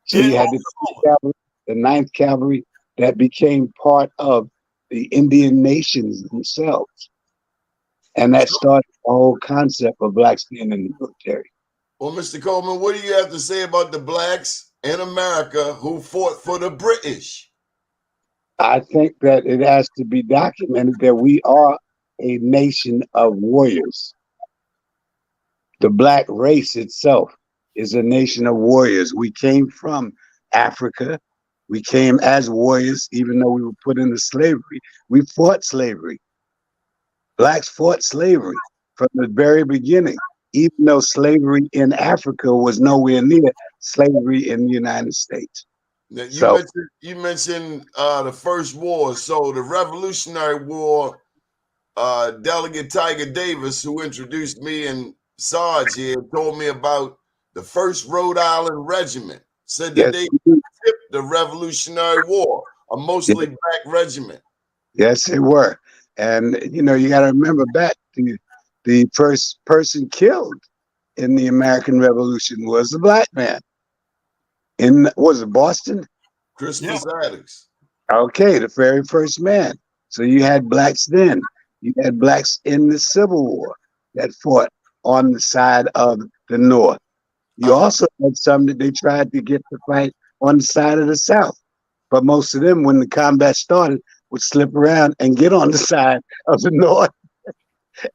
So you had the 9th Cavalry that became part of the Indian nations themselves. And that started the whole concept of Blacks being in the military. Well, Mr. Coleman, what do you have to say about the Blacks in America who fought for the British? I think that it has to be documented that we are a nation of warriors. The Black race itself is a nation of warriors. We came from Africa. We came as warriors, even though we were put into slavery. We fought slavery. Blacks fought slavery from the very beginning, even though slavery in Africa was nowhere near slavery in the United States. Now, you mentioned the first war. So the Revolutionary War, Delegate Tiger Davis, who introduced me and Sarge here, told me about the 1st Rhode Island Regiment. Said that they tipped the Revolutionary War, a mostly Black regiment. Yes, they were. And, you got to remember back to the first person killed in the American Revolution was a Black man. Was it Boston? Crispus Attucks. Okay, the very first man. So you had Blacks then. You had Blacks in the Civil War that fought on the side of the North. You also had some that they tried to get to fight on the side of the South. But most of them, when the combat started, would slip around and get on the side of the North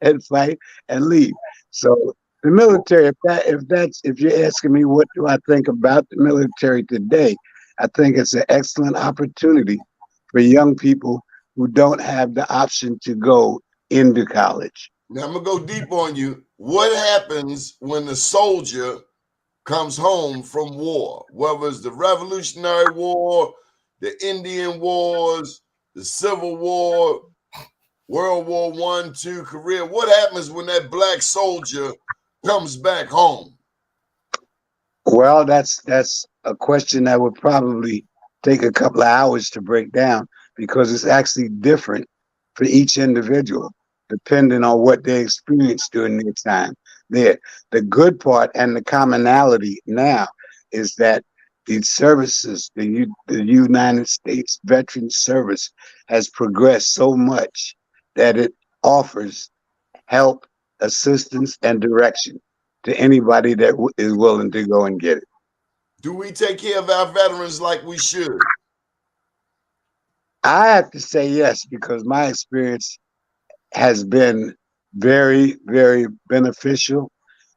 and fight and leave. So the military, if you're asking me what do I think about the military today, I think it's an excellent opportunity for young people who don't have the option to go into college. Now I'm gonna go deep on you. What happens when the soldier comes home from war, whether it's the Revolutionary War, the Indian Wars, the Civil War, World War I, II, Korea? What happens when that black soldier comes back home? Well, that's a question that would probably take a couple of hours to break down because it's actually different for each individual, depending on what they experienced during their time there. The good part and the commonality now is that the services, the United States Veteran Service has progressed so much that it offers help, assistance, and direction to anybody that is willing to go and get it. Do we take care of our veterans like we should? I have to say yes, because my experience has been very, very beneficial.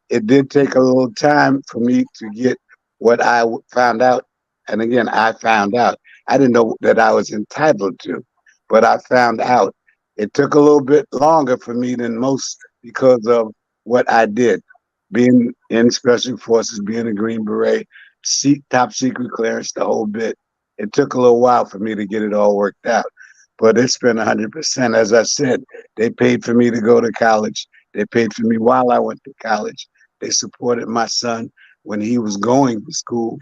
It did take a little time for me to get what I found out. And again, I found out. I didn't know that I was entitled to, but I found out. It took a little bit longer for me than most because of what I did. Being in Special Forces, being a Green Beret, top secret clearance, the whole bit. It took a little while for me to get it all worked out, but it's been 100%. As I said, they paid for me to go to college. They paid for me while I went to college. They supported my son when he was going to school,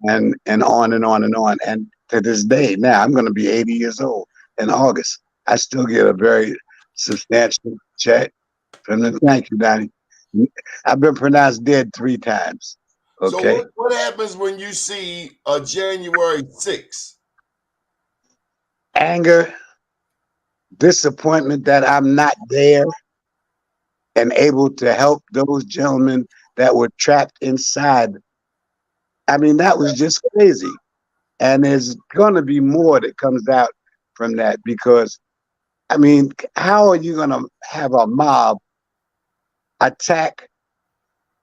and on and on and on. And to this day, now I'm going to be 80 years old in August. I still get a very substantial check from them. Thank you, Donnie. I've been pronounced dead 3 times. Okay. So what happens when you see a January 6th? Anger, disappointment that I'm not there and able to help those gentlemen that were trapped inside. I mean, that was just crazy. And there's going to be more that comes out from that because, I mean, how are you going to have a mob attack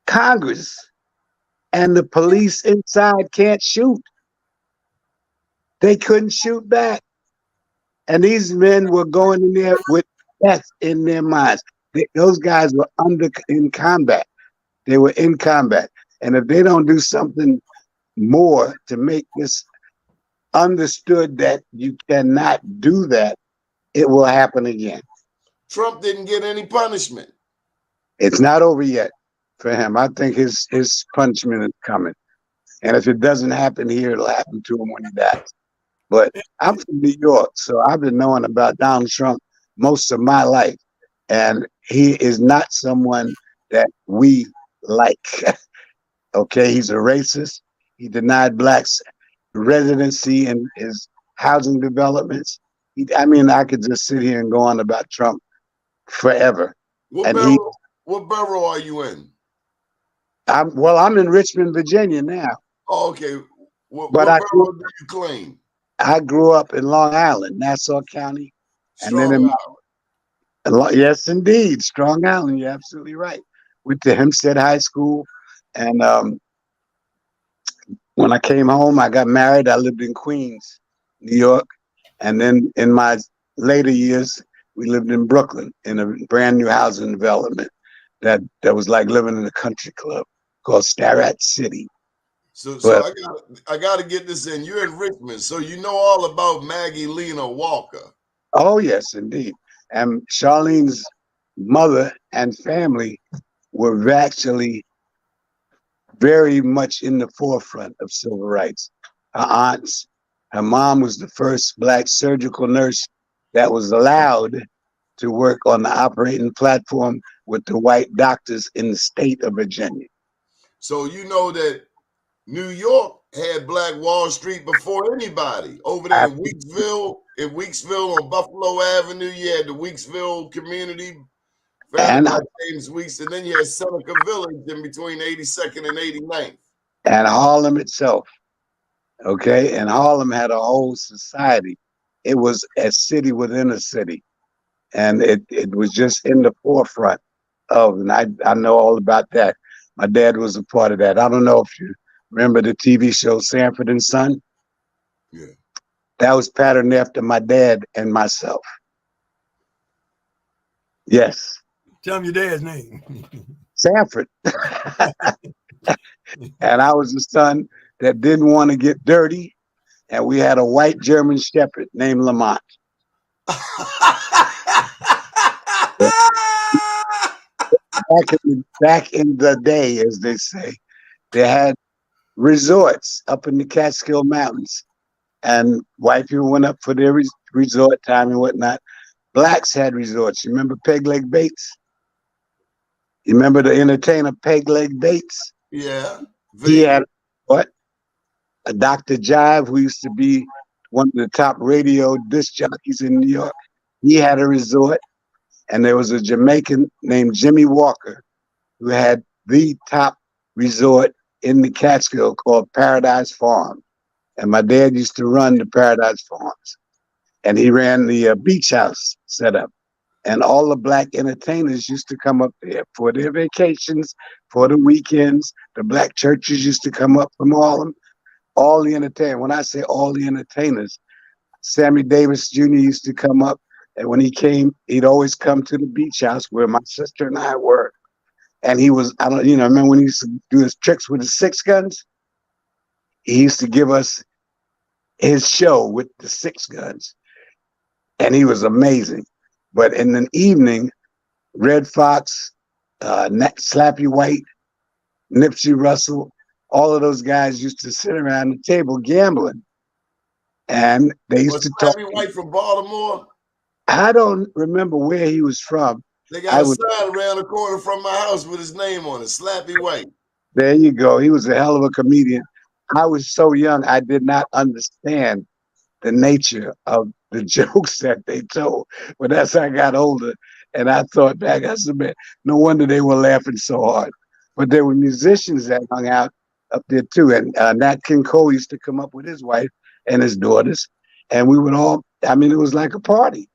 Congress and the police inside can't shoot? They couldn't shoot back. And these men were going in there with death in their minds. Those guys were in combat. They were in combat. And if they don't do something more to make this understood that you cannot do that, it will happen again. Trump didn't get any punishment. It's not over yet for him. I think his punishment is coming. And if it doesn't happen here, it'll happen to him when he dies. But I'm from New York, so I've been knowing about Donald Trump most of my life. And he is not someone that we like. Okay, he's a racist. He denied blacks residency in his housing developments. I could just sit here and go on about Trump forever. What borough are you in? I'm in Richmond, Virginia now. Oh, okay. What But borough do you claim? I grew up in Long Island, Nassau County. Strong Island. Yes, indeed. Strong Island. You're absolutely right. Went to Hempstead High School. And when I came home, I got married. I lived in Queens, New York. And then in my later years, we lived in Brooklyn in a brand new housing development that was like living in a country club called Starrett City. So I got to get this in. You're in Richmond, so you know all about Maggie Lena Walker. Oh, yes, indeed. And Charlene's mother and family were actually very much in the forefront of civil rights. Her aunts, her mom was the first black surgical nurse that was allowed to work on the operating platform with the white doctors in the state of Virginia. So you know that New York had Black Wall Street before anybody. Over there in Weeksville on Buffalo Avenue, you had the Weeksville community, founded by James Weeks, and then you had Seneca Village in between 82nd and 89th. And Harlem itself, okay? And Harlem had a whole society. It was a city within a city. And it was just in the forefront of, and I know all about that. My dad was a part of that. I don't know if you remember the TV show Sanford and Son? Yeah. That was patterned after my dad and myself. Yes. Tell him your dad's name. Sanford. And I was the son that didn't want to get dirty. And we had a white German shepherd named Lamont. Back in the day, as they say, they had resorts up in the Catskill Mountains. And white people went up for their resort time and whatnot. Blacks had resorts. You remember Peg Leg Bates? You remember the entertainer Peg Leg Bates? Yeah. He had what? A Dr. Jive, who used to be one of the top radio disc jockeys in New York. He had a resort. And there was a Jamaican named Jimmy Walker who had the top resort in the Catskill called Paradise Farm. And my dad used to run the Paradise Farms. And he ran the beach house setup. And all the black entertainers used to come up there for their vacations, for the weekends. The black churches used to come up from Harlem. All the entertainers. When I say all the entertainers, Sammy Davis Jr. used to come up. And when he came, he'd always come to the beach house where my sister and I were. And he was, I don't, remember when he used to do his tricks with his 6 guns? He used to give us his show with the 6 guns. And he was amazing. But in the evening, Red Fox, Slappy White, Nipsey Russell, all of those guys used to sit around the table gambling. And they used to talk. Slappy White from Baltimore? I don't remember where he was from. They got a sign around the corner from my house with his name on it, Slappy White. There you go. He was a hell of a comedian. I was so young, I did not understand the nature of the jokes that they told. But as I got older and I thought back, I said, man, no wonder they were laughing so hard. But there were musicians that hung out up there too. And Nat King Cole used to come up with his wife and his daughters. And we would all, it was like a party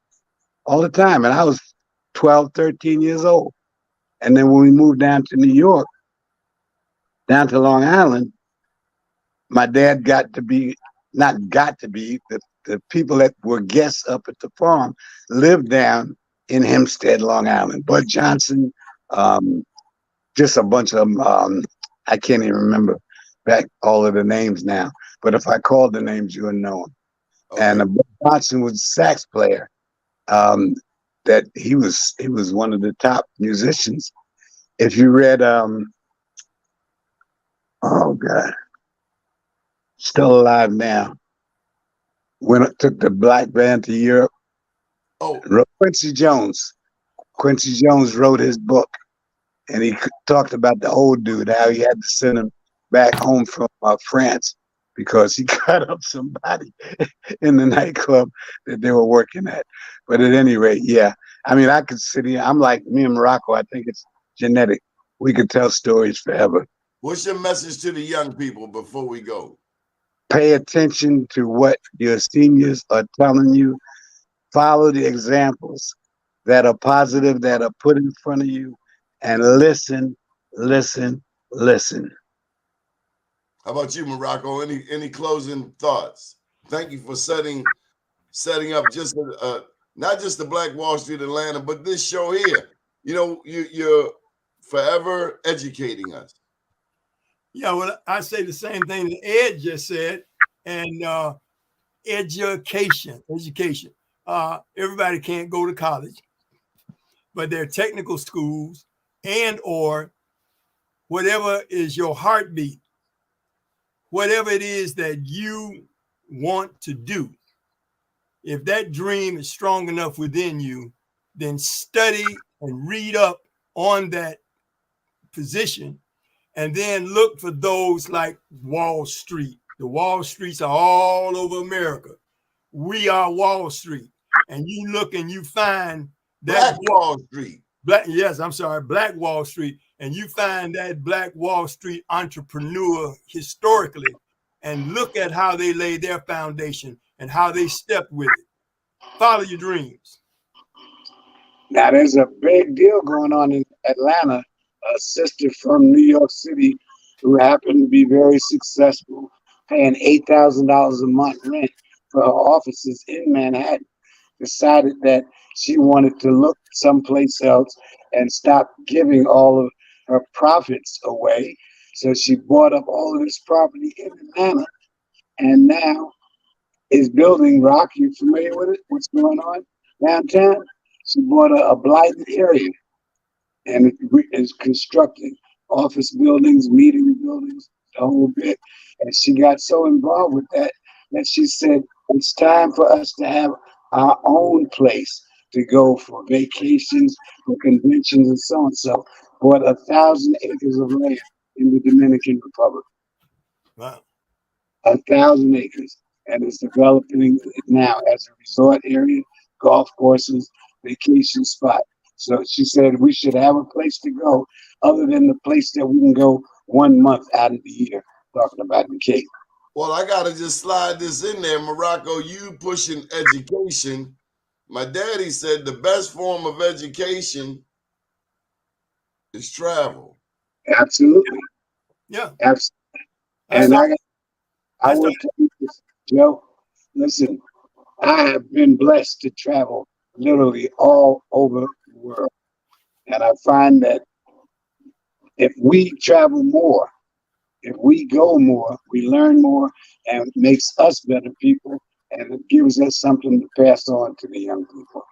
all the time. And I was 12, 13 years old. And then when we moved down to New York, down to Long Island, my dad the people that were guests up at the farm lived down in Hempstead, Long Island. Bud Johnson, just a bunch of them. I can't even remember back all of the names now. But if I called the names, you would know them. Okay. And Bud Johnson was a sax player. That he was one of the top musicians. If you read, oh God, still alive now. When it took the black band to Europe, Quincy Jones. Quincy Jones wrote his book, and he talked about the old dude, how he had to send him back home from France because he cut up somebody in the nightclub that they were working at. But at any rate, yeah. I could sit here. I'm like me and Morocco. I think it's genetic. We could tell stories forever. What's your message to the young people before we go? Pay attention to what your seniors are telling you. Follow the examples that are positive, that are put in front of you, and listen, listen, listen. How about you, Morocco? Any closing thoughts? Thank you for setting up just not just the Black Wall Street Atlanta, but this show here. You're forever educating us. Yeah, well, I say the same thing that Ed just said, and education. Everybody can't go to college, but there are technical schools and or whatever is your heartbeat, whatever it is that you want to do. If that dream is strong enough within you, then study and read up on that position, and then look for those like Wall Street. The Wall Streets are all over America. We are Wall Street. And you look and you find that Black Wall Street. Black Wall Street. And you find that Black Wall Street entrepreneur historically, and look at how they laid their foundation and how they stepped with it. Follow your dreams. Now, there's a big deal going on in Atlanta. A sister from New York City who happened to be very successful paying $8,000 a month rent for her offices in Manhattan, decided that she wanted to look someplace else and stop giving all of her profits away. So she bought up all of this property in Atlanta and now is building. Rock, you familiar with it? What's going on downtown? She bought a blighted area and is constructing office buildings, meeting buildings, the whole bit. And she got so involved with that that she said, it's time for us to have our own place to go for vacations, for conventions, and so on. So, bought 1,000 acres of land in the Dominican Republic. Wow. 1,000 acres. And it's developing now as a resort area, golf courses, vacation spot. So she said we should have a place to go other than the place that we can go 1 month out of the year, talking about the Cape. Well, I got to just slide this in there. Morocco, you pushing education. My daddy said the best form of education is travel. Absolutely. Yeah. Absolutely. And I will tell you this, Joe, listen, I have been blessed to travel literally all over the world. And I find that if we travel more, if we go more, we learn more, and it makes us better people, and it gives us something to pass on to the young people.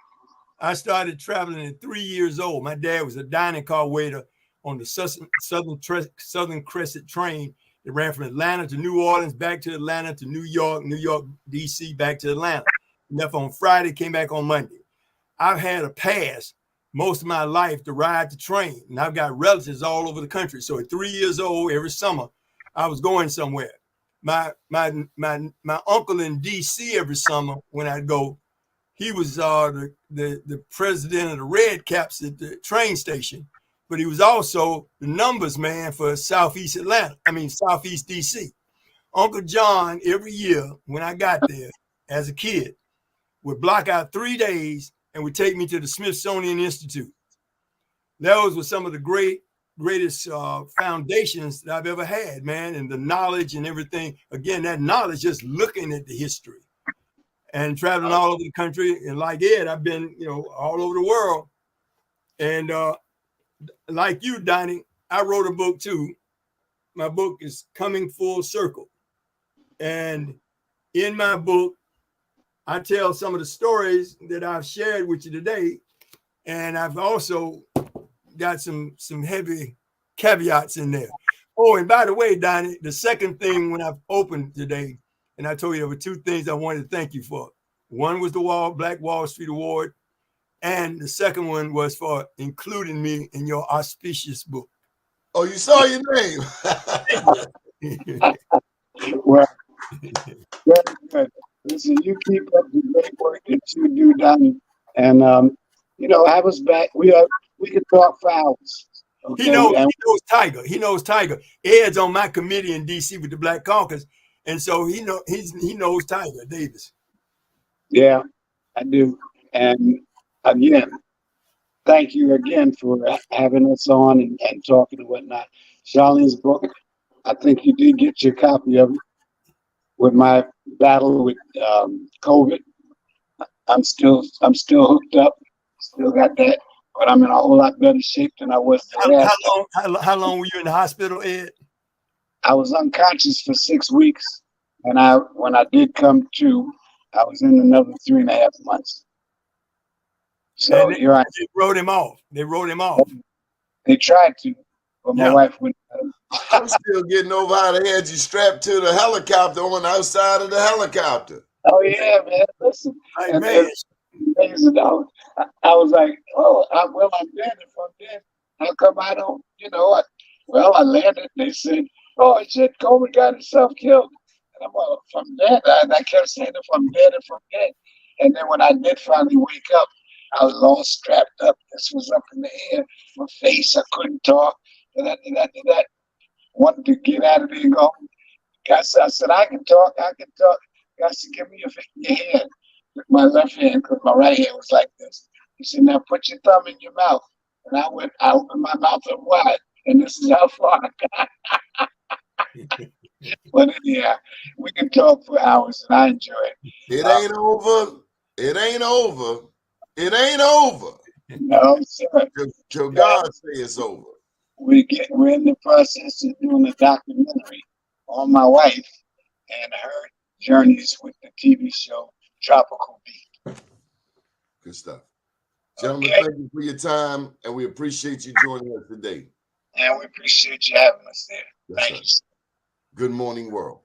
I started traveling at 3 years old. My dad was a dining car waiter on the Southern Crescent train. It ran from Atlanta to New Orleans, back to Atlanta to New York, D.C., back to Atlanta. Left on Friday, came back on Monday. I've had a pass most of my life to ride the train, and I've got relatives all over the country. So at 3 years old, every summer, I was going somewhere. My uncle in D.C. every summer when I'd go, he was the president of the Red Caps at the train station, but he was also the numbers man for Southeast D.C. Uncle John, every year when I got there as a kid, would block out 3 days and would take me to the Smithsonian Institute. Those were some of the greatest foundations that I've ever had, man, and the knowledge and everything. Again, that knowledge, just looking at the history and traveling all over the country. And like Ed, I've been, all over the world. And like you, Donnie, I wrote a book too. My book is Coming Full Circle. And in my book, I tell some of the stories that I've shared with you today. And I've also got some heavy caveats in there. Oh, and by the way, Donnie, the second thing when I've opened today, and I told you there were 2 things I wanted to thank you for. One was the Black Wall Street Award, and the second one was for including me in your auspicious book. Oh, you saw your name. Well, very good. Listen, you keep up the great work that you do, Donnie, and have us back. We can talk for hours. Okay? He knows Tiger. He knows Tiger. Ed's on my committee in D.C. with the Black Caucus, and so he knows Tiger Davis. Yeah, I do. And again, thank you again for having us on and talking and whatnot. Charlene's book, I think you did get your copy of it. With my battle with COVID, I'm still hooked up. Still got that, but I'm in a whole lot better shape than I was the last time. How long were you in the hospital, Ed? I was unconscious for 6 weeks, and when I did come to, I was in another 3.5 months. So they wrote him off. They wrote him off. They tried to, but my wife wouldn't. I'm still getting over how they had you strapped to the helicopter on the outside of the helicopter. Oh yeah, man. Listen, man. Amazing. I was like, I'm dead. If I'm dead, how come I don't? I landed. They said, oh shit, Coleman got himself killed. And I'm like, if I'm dead, I kept saying, if I'm dead. And then when I did finally wake up, I was all strapped up. This was up in the air. My face, I couldn't talk. And I did that. Wanted to get out of there and go. I said, I can talk. God said, give me your hand with my left hand, because my right hand was like this. He said, now put your thumb in your mouth. And I opened my mouth up wide, and this is how far I got. But yeah, we can talk for hours, and I enjoy it. It ain't over. It ain't over. It ain't over. No, sir. Till God say it's over. We're in the process of doing a documentary on my wife and her journeys with the TV show Tropical Beat. Good stuff. Gentlemen, Okay. thank you for your time, and we appreciate you joining us today. And we appreciate you having us there. Yes, Thank sir. you. Good morning, world.